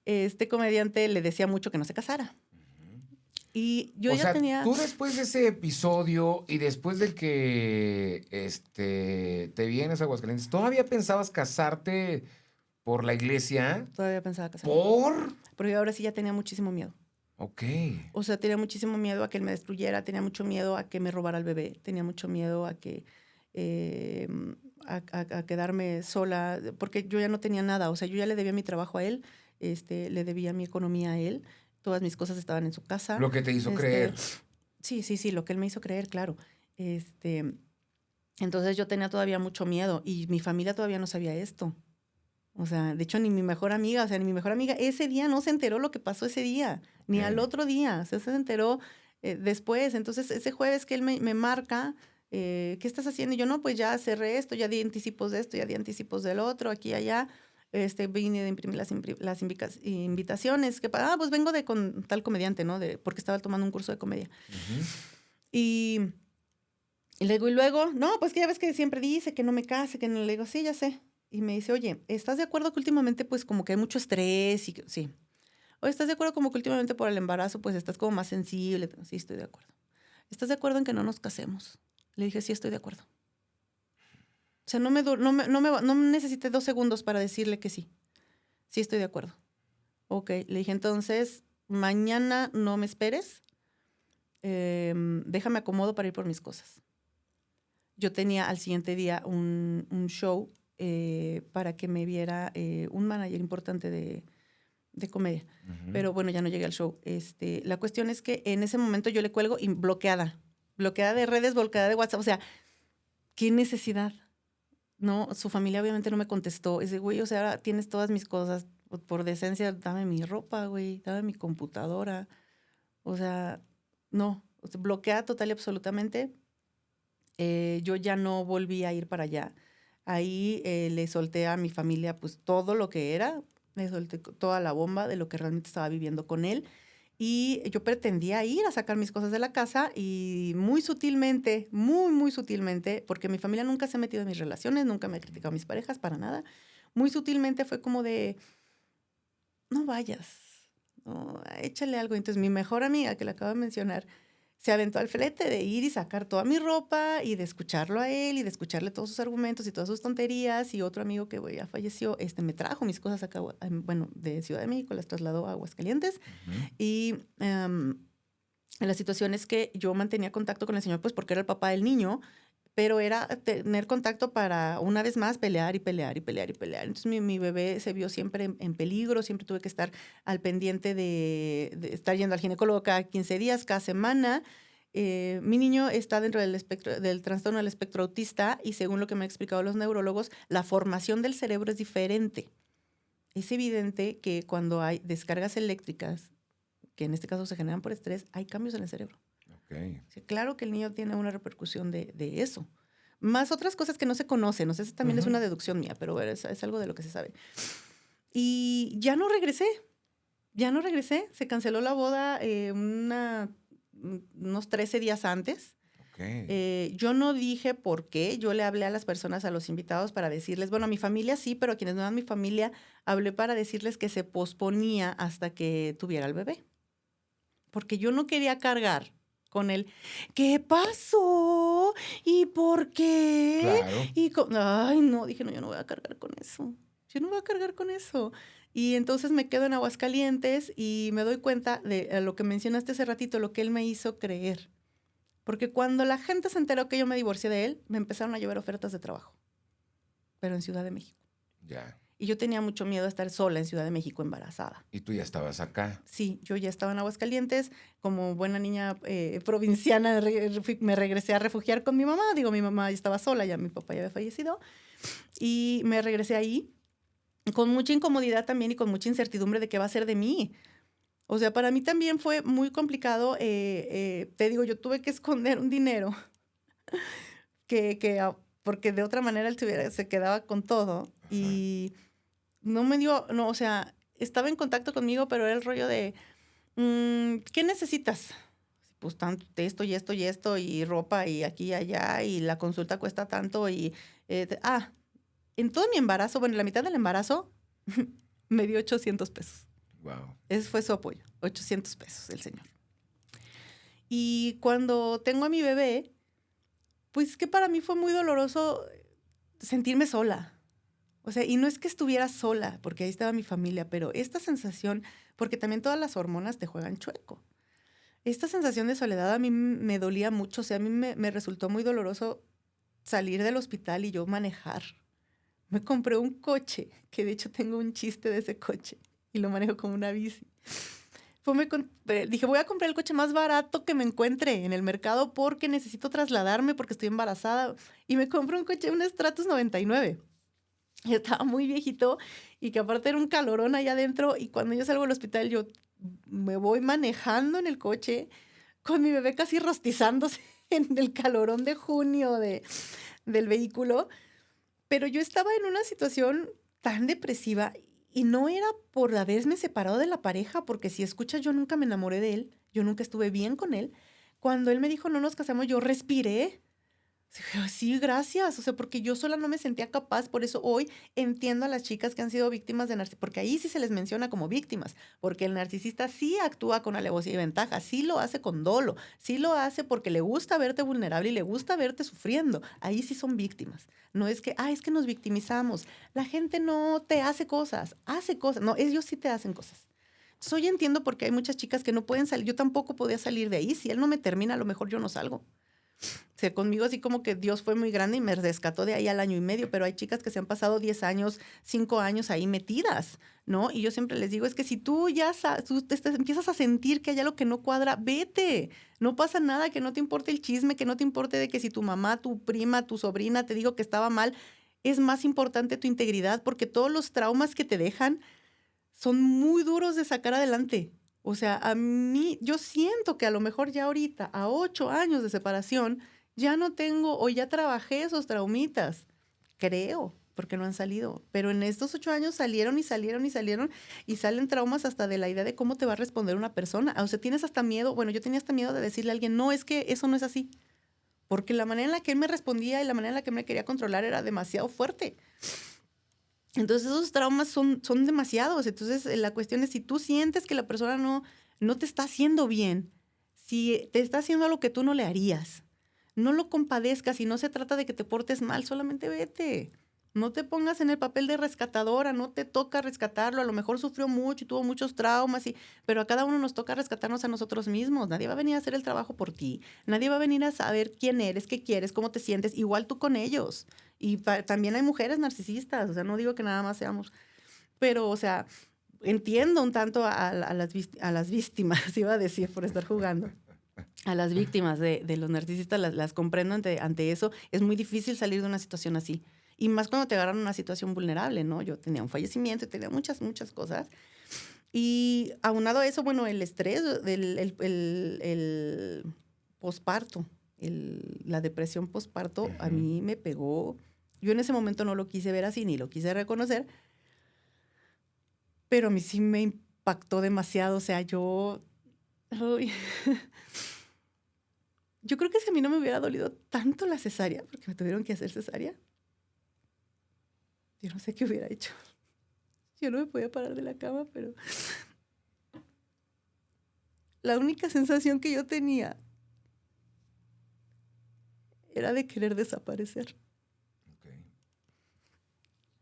Este comediante le decía mucho que no se casara. Y yo o ya sea, tenía... tú después de ese episodio y después de que te vienes a Aguascalientes, ¿todavía pensabas casarte por la iglesia. Todavía pensaba casarme. ¿Por? Pero yo ahora sí ya tenía muchísimo miedo. Ok. O sea, tenía muchísimo miedo a que él me destruyera, tenía mucho miedo a que me robara el bebé, tenía mucho miedo a que eh, a quedarme sola, porque yo ya no tenía nada. O sea, yo ya le debía mi trabajo a él, le debía mi economía a él, todas mis cosas estaban en su casa. Lo que te hizo creer. Sí, lo que él me hizo creer, claro. Entonces yo tenía todavía mucho miedo y mi familia todavía no sabía esto. O sea, de hecho, ni mi mejor amiga, ese día no se enteró lo que pasó ese día, ni al otro día, o sea, se enteró después. Entonces, ese jueves que él me marca, ¿qué estás haciendo? Y yo, no, pues ya cerré esto, ya di anticipos de esto, ya di anticipos del otro, aquí y allá. Vine de imprimir las invitaciones, pues vengo con tal comediante, ¿no? Porque estaba tomando un curso de comedia. Ujú. Y luego, no, pues que ya ves que siempre dice que no me case, que no. Le digo, sí, ya sé. Y me dice, oye, ¿estás de acuerdo que últimamente pues como que hay mucho estrés? Sí. O ¿estás de acuerdo como que últimamente por el embarazo pues estás como más sensible? Sí, estoy de acuerdo. ¿Estás de acuerdo en que no nos casemos? Le dije, sí, estoy de acuerdo. O sea, no necesité 2 segundos para decirle que sí. Sí, estoy de acuerdo. Ok, le dije, entonces, mañana no me esperes. Déjame acomodo para ir por mis cosas. Yo tenía al siguiente día un show para que me viera un manager importante de comedia. Ujú. Pero bueno, ya no llegué al show. La cuestión es que en ese momento yo le cuelgo y bloqueada de redes, bloqueada de WhatsApp. O sea, ¿qué necesidad? No, su familia obviamente no me contestó. Ese güey, o sea, ahora tienes todas mis cosas. Por decencia, dame mi ropa, güey, dame mi computadora. O sea, no, o sea, bloqueada total y absolutamente. Yo ya no volví a ir para allá. Ahí le solté a mi familia pues todo lo que era, le solté toda la bomba de lo que realmente estaba viviendo con él. Y yo pretendía ir a sacar mis cosas de la casa y muy sutilmente, muy sutilmente, porque mi familia nunca se ha metido en mis relaciones, nunca me ha criticado a mis parejas, para nada. Muy sutilmente fue como de, no vayas, no, échale algo. Entonces mi mejor amiga, que le acabo de mencionar, se aventó al flete de ir y sacar toda mi ropa y de escucharlo a él y de escucharle todos sus argumentos y todas sus tonterías. Y otro amigo que ya falleció, me trajo mis cosas acá, bueno, de Ciudad de México, las trasladó a Aguascalientes. Ujú. Y la situación es que yo mantenía contacto con el señor, pues porque era el papá del niño, pero era tener contacto para una vez más pelear y pelear y pelear y pelear. Entonces mi bebé se vio siempre en peligro, siempre tuve que estar al pendiente de estar yendo al ginecólogo cada 15 días, cada semana. Mi niño está dentro del espectro, del trastorno del espectro autista y según lo que me han explicado los neurólogos, la formación del cerebro es diferente. Es evidente que cuando hay descargas eléctricas, que en este caso se generan por estrés, hay cambios en el cerebro. Ok. Sí, claro que el niño tiene una repercusión de eso. Más otras cosas que no se conocen. O sea, esa también es una deducción mía, pero bueno, es algo de lo que se sabe. Y ya no regresé. Se canceló la boda unos 13 días antes. Ok. Yo no dije por qué. Yo le hablé a las personas, a los invitados, para decirles, bueno, a mi familia sí, pero a quienes no eran mi familia, hablé para decirles que se posponía hasta que tuviera el bebé. Porque yo no quería cargar con el, ¿qué pasó? ¿Y por qué? Claro. Ay, no, dije, no, yo no voy a cargar con eso. Yo no voy a cargar con eso. Y entonces me quedo en Aguascalientes y me doy cuenta de lo que mencionaste hace ratito, lo que él me hizo creer. Porque cuando la gente se enteró que yo me divorcié de él, me empezaron a llevar ofertas de trabajo, pero en Ciudad de México. Ya. Y yo tenía mucho miedo de estar sola en Ciudad de México embarazada. Y tú ya estabas acá. Sí, yo ya estaba en Aguascalientes, como buena niña provinciana, me regresé a refugiar con mi mamá. Digo, mi mamá ya estaba sola, ya mi papá ya había fallecido. Y me regresé ahí con mucha incomodidad también y con mucha incertidumbre de qué va a ser de mí. O sea, para mí también fue muy complicado. Te digo, yo tuve que esconder un dinero porque de otra manera él se quedaba con todo. Ajá. Y no me dio, no, o sea, estaba en contacto conmigo, pero era el rollo de, ¿qué necesitas? Pues tanto, esto y esto y esto, y ropa y aquí y allá, y la consulta cuesta tanto, y, en todo mi embarazo, bueno, en la mitad del embarazo, me dio 800 pesos. Wow. Ese fue su apoyo, 800 pesos el señor. Y cuando tengo a mi bebé, pues que para mí fue muy doloroso sentirme sola. O sea, y no es que estuviera sola, porque ahí estaba mi familia, pero esta sensación, porque también todas las hormonas te juegan chueco. Esta sensación de soledad a mí me dolía mucho, o sea, a mí me resultó muy doloroso salir del hospital y yo manejar. Me compré un coche, que de hecho tengo un chiste de ese coche, y lo manejo como una bici. Dije, voy a comprar el coche más barato que me encuentre en el mercado porque necesito trasladarme porque estoy embarazada. Y me compré un coche, un Stratus 99. Y estaba muy viejito y que aparte era un calorón allá adentro. Y cuando yo salgo del hospital, yo me voy manejando en el coche con mi bebé casi rostizándose en el calorón de junio del vehículo. Pero yo estaba en una situación tan depresiva y no era por haberme separado de la pareja, porque si escuchas, yo nunca me enamoré de él, yo nunca estuve bien con él. Cuando él me dijo no nos casamos, yo respiré. Dije, sí, gracias. O sea, porque yo sola no me sentía capaz. Por eso hoy entiendo a las chicas que han sido víctimas de narcisismo, porque ahí sí se les menciona como víctimas, porque el narcisista sí actúa con alevosía y ventaja, sí lo hace con dolo, sí lo hace porque le gusta verte vulnerable y le gusta verte sufriendo. Ahí sí son víctimas. No es que, es que nos victimizamos. La gente no te hace cosas. No, ellos sí te hacen cosas. Hoy entiendo porque hay muchas chicas que no pueden salir. Yo tampoco podía salir de ahí. Si él no me termina, a lo mejor yo no salgo. O sea, conmigo así como que Dios fue muy grande y me rescató de ahí al año y medio, pero hay chicas que se han pasado 10 años, 5 años ahí metidas, ¿no? Y yo siempre les digo, es que si tú ya empiezas a sentir que hay algo que no cuadra, vete. No pasa nada, que no te importe el chisme, que no te importe de que si tu mamá, tu prima, tu sobrina te digo que estaba mal, es más importante tu integridad porque todos los traumas que te dejan son muy duros de sacar adelante. O sea, a mí, yo siento que a lo mejor ya ahorita, a 8 años de separación, ya no tengo o ya trabajé esos traumitas. Creo, porque no han salido. Pero en estos 8 años salieron y salieron y salieron y salen traumas hasta de la idea de cómo te va a responder una persona. O sea, tienes hasta miedo. Bueno, yo tenía hasta miedo de decirle a alguien, no, es que eso no es así. Porque la manera en la que él me respondía y la manera en la que me quería controlar era demasiado fuerte. Entonces esos traumas son demasiados. Entonces la cuestión es si tú sientes que la persona no te está haciendo bien, si te está haciendo algo que tú no le harías, no lo compadezcas y no se trata de que te portes mal, solamente vete. No te pongas en el papel de rescatadora, no te toca rescatarlo. A lo mejor sufrió mucho y tuvo muchos traumas, pero a cada uno nos toca rescatarnos a nosotros mismos. Nadie va a venir a hacer el trabajo por ti. Nadie va a venir a saber quién eres, qué quieres, cómo te sientes. Igual tú con ellos. Y también hay mujeres narcisistas. O sea, no digo que nada más seamos. Pero, o sea, entiendo un tanto a las víctimas, iba a decir, por estar jugando. A las víctimas de los narcisistas las comprendo ante eso. Es muy difícil salir de una situación así. Y más cuando te agarran en una situación vulnerable, ¿no? Yo tenía un fallecimiento, tenía muchas cosas. Y aunado a eso, bueno, el estrés, el posparto, la depresión posparto, a mí me pegó. Yo en ese momento no lo quise ver así, ni lo quise reconocer, pero a mí sí me impactó demasiado. O sea, yo creo que si a mí no me hubiera dolido tanto la cesárea, porque me tuvieron que hacer cesárea, yo no sé qué hubiera hecho. Yo no me podía parar de la cama, pero la única sensación que yo tenía era de querer desaparecer. Okay.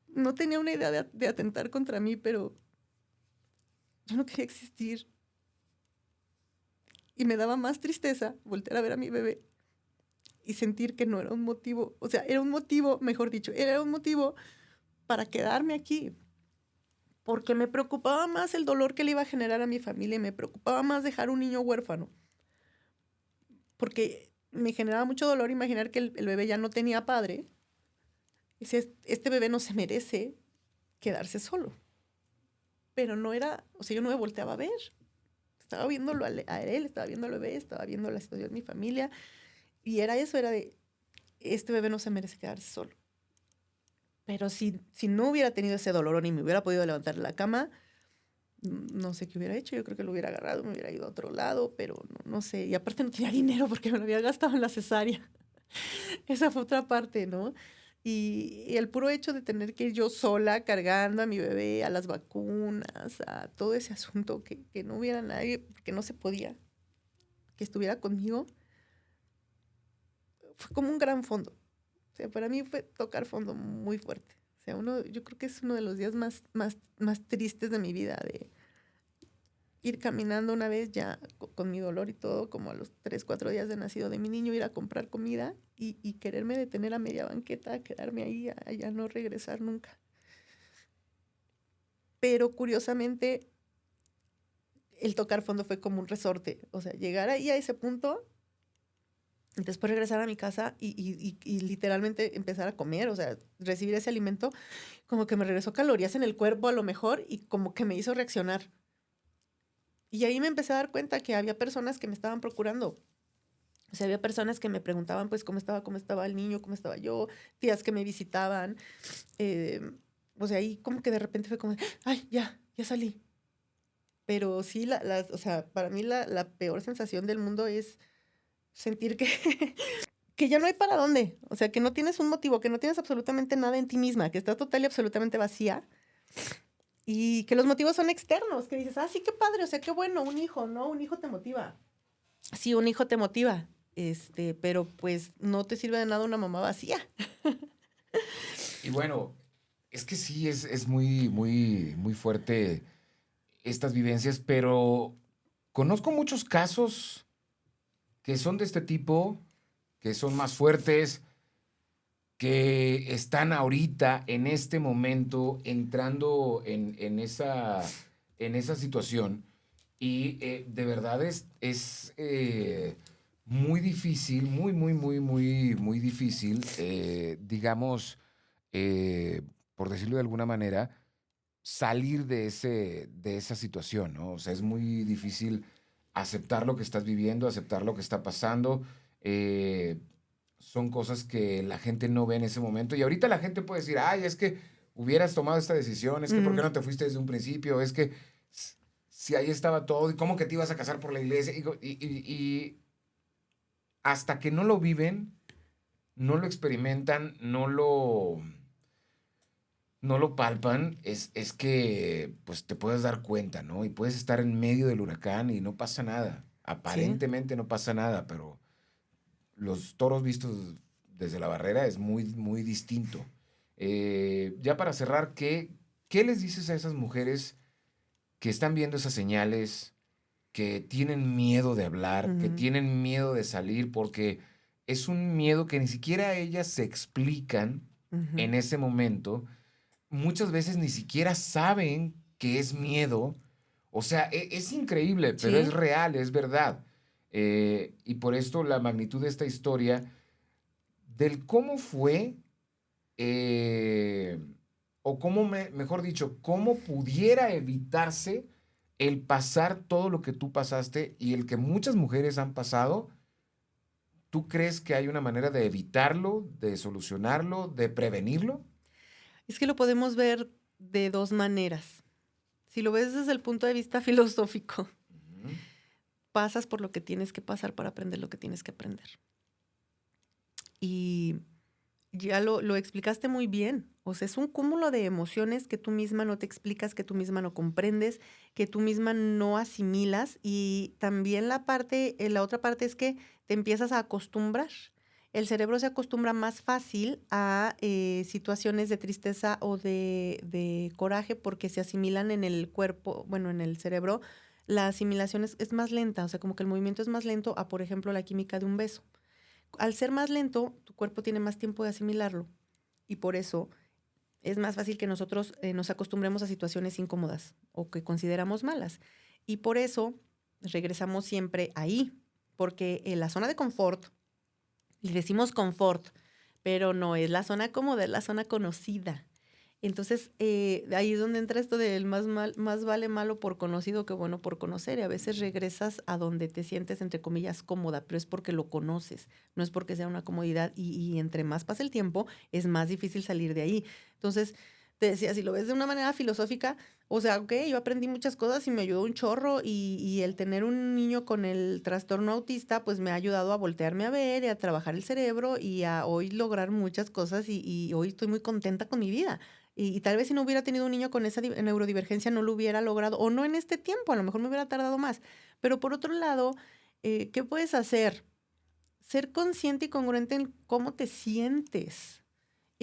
No tenía una idea de atentar contra mí, pero yo no quería existir. Y me daba más tristeza voltear a ver a mi bebé y sentir que no era un motivo, o sea, era un motivo, mejor dicho, era un motivo para quedarme aquí. Porque me preocupaba más el dolor que le iba a generar a mi familia y me preocupaba más dejar un niño huérfano. Porque me generaba mucho dolor imaginar que el bebé ya no tenía padre. Y este bebé no se merece quedarse solo. Pero no era, o sea, yo no me volteaba a ver. Estaba viéndolo a él, estaba viendo al bebé, estaba viendo la situación de mi familia. Y era eso, era de, este bebé no se merece quedarse solo. Pero si no hubiera tenido ese dolor ni me hubiera podido levantar de la cama, no sé qué hubiera hecho. Yo creo que lo hubiera agarrado, me hubiera ido a otro lado, pero no sé. Y aparte no tenía dinero porque me lo había gastado en la cesárea. Esa fue otra parte, ¿no? Y el puro hecho de tener que ir yo sola cargando a mi bebé a las vacunas, a todo ese asunto, que no hubiera nadie, porque no se podía, que estuviera conmigo, fue como un gran fondo. O sea, para mí fue tocar fondo muy fuerte. O sea, yo creo que es uno de los días más tristes de mi vida, de ir caminando una vez ya con mi dolor y todo, como a los 3, 4 días de nacido de mi niño, ir a comprar comida y quererme detener a media banqueta, quedarme ahí, a ya no regresar nunca. Pero curiosamente, el tocar fondo fue como un resorte. O sea, llegar ahí a ese punto, y después regresar a mi casa y literalmente empezar a comer, o sea, recibir ese alimento, como que me regresó calorías en el cuerpo a lo mejor y como que me hizo reaccionar. Y ahí me empecé a dar cuenta que había personas que me estaban procurando. O sea, había personas que me preguntaban, pues, cómo estaba el niño, cómo estaba yo, tías que me visitaban. eh, o sea, ahí como que de repente fue como, ay, ya salí. Pero sí, o sea, para mí la peor sensación del mundo es sentir que, que ya no hay para dónde. O sea, que no tienes un motivo, que no tienes absolutamente nada en ti misma, que estás total y absolutamente vacía. Y que los motivos son externos, que dices, sí, qué padre, o sea, qué bueno, un hijo, ¿no? Un hijo te motiva. Sí, un hijo te motiva, pero pues no te sirve de nada una mamá vacía. Y bueno, es que sí, es muy, muy, muy fuerte estas vivencias, pero conozco muchos casos que son de este tipo, que son más fuertes, que están ahorita, en este momento, entrando en esa situación. Y de verdad es muy difícil, muy, muy, muy, muy, muy difícil, digamos, eh, por decirlo de alguna manera, salir de esa situación, ¿no? O sea, es muy difícil aceptar lo que estás viviendo, aceptar lo que está pasando. eh, Son cosas que la gente no ve en ese momento. Y ahorita la gente puede decir, ay, es que hubieras tomado esta decisión, es que ¿por qué no te fuiste desde un principio? Es que si ahí estaba todo, ¿y cómo que te ibas a casar por la iglesia? Y hasta que no lo viven, no lo experimentan, no lo palpan, es que pues te puedes dar cuenta, ¿no? Y puedes estar en medio del huracán y no pasa nada. Sí. Aparentemente no pasa nada, pero los toros vistos desde la barrera es muy, muy distinto. Ya para cerrar, ¿qué les dices a esas mujeres que están viendo esas señales, que tienen miedo de hablar, que Ujú. tienen miedo de salir, porque es un miedo que ni siquiera ellas se explican Ujú. en ese momento? Muchas veces ni siquiera saben que es miedo. O sea, es increíble, pero Sí. es real, es verdad. Y por esto la magnitud de esta historia, del cómo fue, eh, o cómo, mejor dicho, cómo pudiera evitarse el pasar todo lo que tú pasaste y el que muchas mujeres han pasado. ¿Tú crees que hay una manera de evitarlo, de solucionarlo, de prevenirlo? Es que lo podemos ver de dos maneras. Si lo ves desde el punto de vista filosófico, Ujú. pasas por lo que tienes que pasar para aprender lo que tienes que aprender. Y ya lo explicaste muy bien. O sea, es un cúmulo de emociones que tú misma no te explicas, que tú misma no comprendes, que tú misma no asimilas. Y también la otra parte es que te empiezas a acostumbrar. El cerebro se acostumbra más fácil a situaciones de tristeza o de coraje porque se asimilan en el cuerpo, bueno, en el cerebro. La asimilación es más lenta, o sea, como que el movimiento es más lento a, por ejemplo, la química de un beso. Al ser más lento, tu cuerpo tiene más tiempo de asimilarlo y por eso es más fácil que nosotros nos acostumbremos a situaciones incómodas o que consideramos malas. Y por eso regresamos siempre ahí, porque en la zona de confort, y decimos confort, pero no es la zona cómoda, es la zona conocida. Entonces, ahí es donde entra esto del más vale malo por conocido que bueno por conocer. Y a veces regresas a donde te sientes, entre comillas, cómoda, pero es porque lo conoces, no es porque sea una comodidad. Y entre más pasa el tiempo, es más difícil salir de ahí. Entonces, te decía, si lo ves de una manera filosófica, o sea, ok, yo aprendí muchas cosas y me ayudó un chorro y el tener un niño con el trastorno autista, pues me ha ayudado a voltearme a ver y a trabajar el cerebro y a hoy lograr muchas cosas y hoy estoy muy contenta con mi vida. Y tal vez si no hubiera tenido un niño con esa neurodivergencia no lo hubiera logrado, o no en este tiempo, a lo mejor me hubiera tardado más. Pero por otro lado, ¿qué puedes hacer? Ser consciente y congruente en cómo te sientes.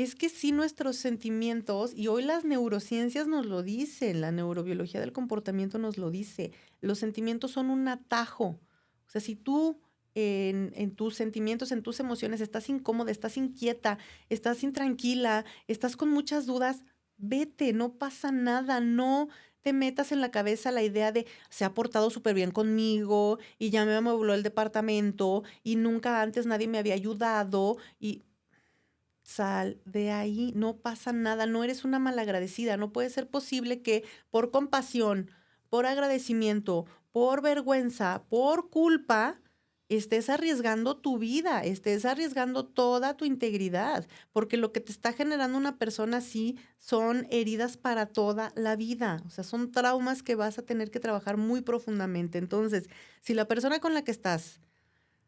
es que sí nuestros sentimientos, y hoy las neurociencias nos lo dicen, la neurobiología del comportamiento nos lo dice, los sentimientos son un atajo. O sea, si tú en tus sentimientos, en tus emociones, estás incómoda, estás inquieta, estás intranquila, estás con muchas dudas, vete, no pasa nada, no te metas en la cabeza la idea de se ha portado súper bien conmigo y ya me amobló el departamento y nunca antes nadie me había ayudado y sal de ahí, no pasa nada, no eres una malagradecida, no puede ser posible que por compasión, por agradecimiento, por vergüenza, por culpa, estés arriesgando tu vida, estés arriesgando toda tu integridad, porque lo que te está generando una persona así son heridas para toda la vida, o sea, son traumas que vas a tener que trabajar muy profundamente. Entonces, si la persona con la que estás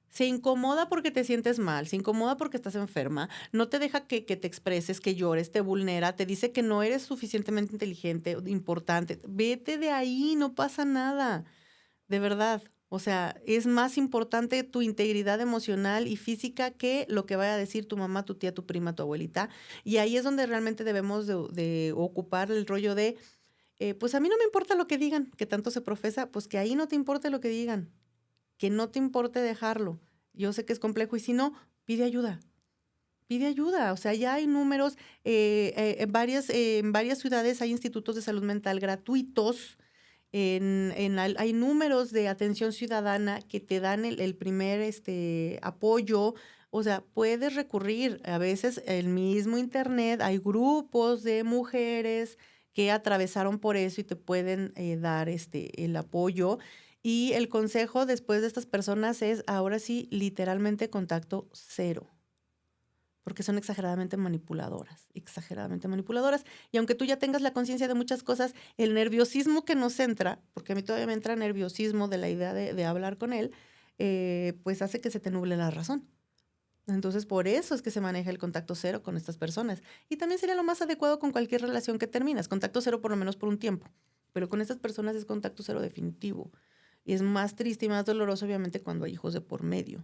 se incomoda porque te sientes mal, se incomoda porque estás enferma, no te deja que te expreses, que llores, te vulnera, te dice que no eres suficientemente inteligente, importante. Vete de ahí, no pasa nada, de verdad. O sea, es más importante tu integridad emocional y física que lo que vaya a decir tu mamá, tu tía, tu prima, tu abuelita. Y ahí es donde realmente debemos de ocupar el rollo de, pues a mí no me importa lo que digan, que tanto se profesa, pues que ahí no te importe lo que digan, que no te importe dejarlo. Yo sé que es complejo y si no, pide ayuda. Pide ayuda, o sea, ya hay números, en varias ciudades hay institutos de salud mental gratuitos, hay números de atención ciudadana que te dan el primer apoyo, o sea, puedes recurrir, a veces el mismo internet, hay grupos de mujeres que atravesaron por eso y te pueden dar el apoyo. Y el consejo después de estas personas es, ahora sí, literalmente contacto cero, porque son exageradamente manipuladoras, exageradamente manipuladoras. Y aunque tú ya tengas la conciencia de muchas cosas, el nerviosismo que nos entra, porque a mí todavía me entra nerviosismo de la idea de hablar con él, pues hace que se te nuble la razón. Entonces, por eso es que se maneja el contacto cero con estas personas. Y también sería lo más adecuado con cualquier relación que terminas, contacto cero por lo menos por un tiempo. Pero con estas personas es contacto cero definitivo. Y es más triste y más doloroso, obviamente, cuando hay hijos de por medio.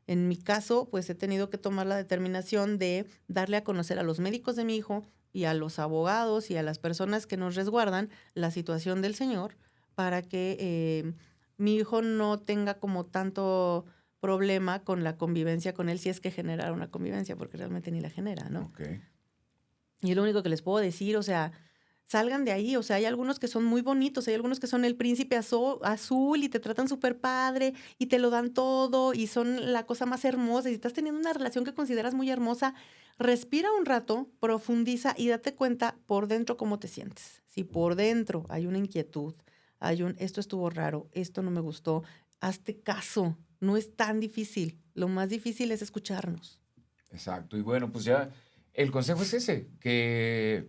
En mi caso, pues he tenido que tomar la determinación de darle a conocer a los médicos de mi hijo y a los abogados y a las personas que nos resguardan la situación del señor para que mi hijo no tenga como tanto problema con la convivencia con él, si es que generara una convivencia, porque realmente ni la genera, ¿no? Ok. Y es lo único que les puedo decir, o sea, salgan de ahí, o sea, hay algunos que son muy bonitos, hay algunos que son el príncipe azul y te tratan súper padre y te lo dan todo y son la cosa más hermosa. Y si estás teniendo una relación que consideras muy hermosa, respira un rato, profundiza y date cuenta por dentro cómo te sientes. Si por dentro hay una inquietud, esto estuvo raro, esto no me gustó, hazte caso, no es tan difícil. Lo más difícil es escucharnos. Exacto. Y bueno, pues ya el consejo es ese, que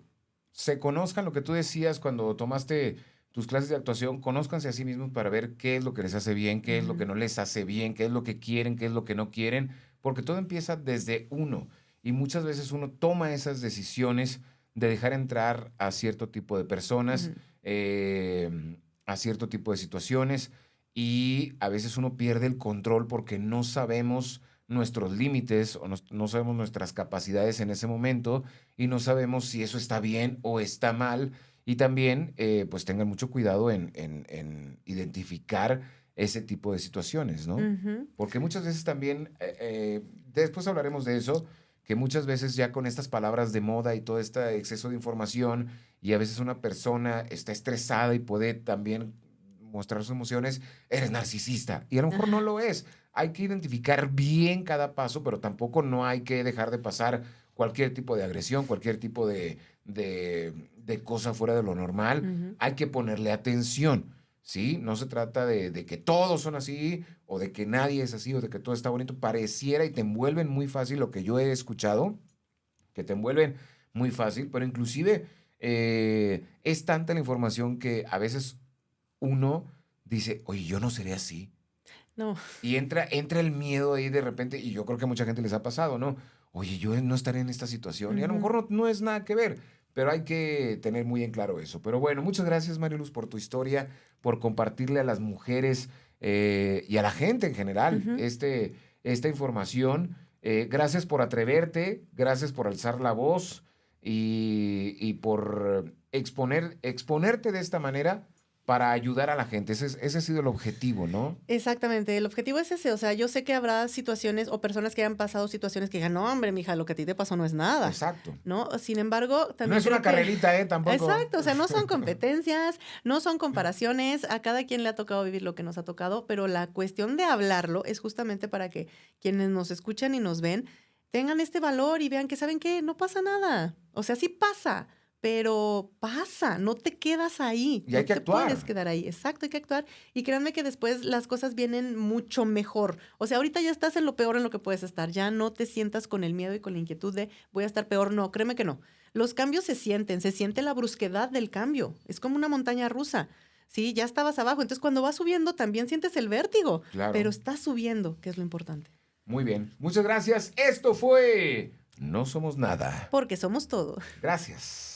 se conozcan lo que tú decías cuando tomaste tus clases de actuación, conózcanse a sí mismos para ver qué es lo que les hace bien, qué es lo que Ujú, no les hace bien, qué es lo que quieren, qué es lo que no quieren, porque todo empieza desde uno. Y muchas veces uno toma esas decisiones de dejar entrar a cierto tipo de personas, ujú. a cierto tipo de situaciones, y a veces uno pierde el control porque no sabemos nuestros límites o no sabemos nuestras capacidades en ese momento y no sabemos si eso está bien o está mal. Y también, pues tengan mucho cuidado en identificar ese tipo de situaciones, ¿no? Ujú. Porque muchas veces también, después hablaremos de eso, que muchas veces ya con estas palabras de moda y todo este exceso de información y a veces una persona está estresada y puede también mostrar sus emociones, eres narcisista. Y a lo mejor no Ah, lo es. Hay que identificar bien cada paso, pero tampoco no hay que dejar de pasar cualquier tipo de agresión, cualquier tipo de cosa fuera de lo normal. ujú. Hay que ponerle atención, ¿sí? No se trata de que todos son así o de que nadie es así o de que todo está bonito. Pareciera y te envuelven muy fácil lo que yo he escuchado, que te envuelven muy fácil, pero inclusive es tanta la información que a veces uno dice, oye, yo no seré así. No. Y entra el miedo ahí de repente, y yo creo que a mucha gente les ha pasado, ¿no? Oye, yo no estaré en esta situación. Y a lo Ujú. mejor no es nada que ver, pero hay que tener muy en claro eso. Pero bueno, muchas gracias, Mariluz, por tu historia, por compartirle a las mujeres y a la gente en general Ujú. esta información. Gracias por atreverte, gracias por alzar la voz y por exponerte de esta manera para ayudar a la gente. Ese ha sido el objetivo, ¿no? Exactamente, el objetivo es ese. O sea, yo sé que habrá situaciones o personas que hayan pasado situaciones que digan, no, hombre, mija, lo que a ti te pasó no es nada. Exacto. ¿No? Sin embargo, también. No es una carrerita, tampoco. Exacto, o sea, no son competencias, no son comparaciones. A cada quien le ha tocado vivir lo que nos ha tocado, pero la cuestión de hablarlo es justamente para que quienes nos escuchan y nos ven tengan este valor y vean que, ¿saben qué? No pasa nada. O sea, sí pasa. Pero pasa, no te quedas ahí. Y hay que actuar. No te puedes quedar ahí. Exacto, hay que actuar. Y créanme que después las cosas vienen mucho mejor. O sea, ahorita ya estás en lo peor en lo que puedes estar. Ya no te sientas con el miedo y con la inquietud de voy a estar peor. No, créeme que no. Los cambios se siente la brusquedad del cambio. Es como una montaña rusa. Sí, ya estabas abajo. Entonces, cuando vas subiendo, también sientes el vértigo. Claro. Pero estás subiendo, que es lo importante. Muy bien. Muchas gracias. Esto fue No Somos Nada. Porque somos todo. Gracias.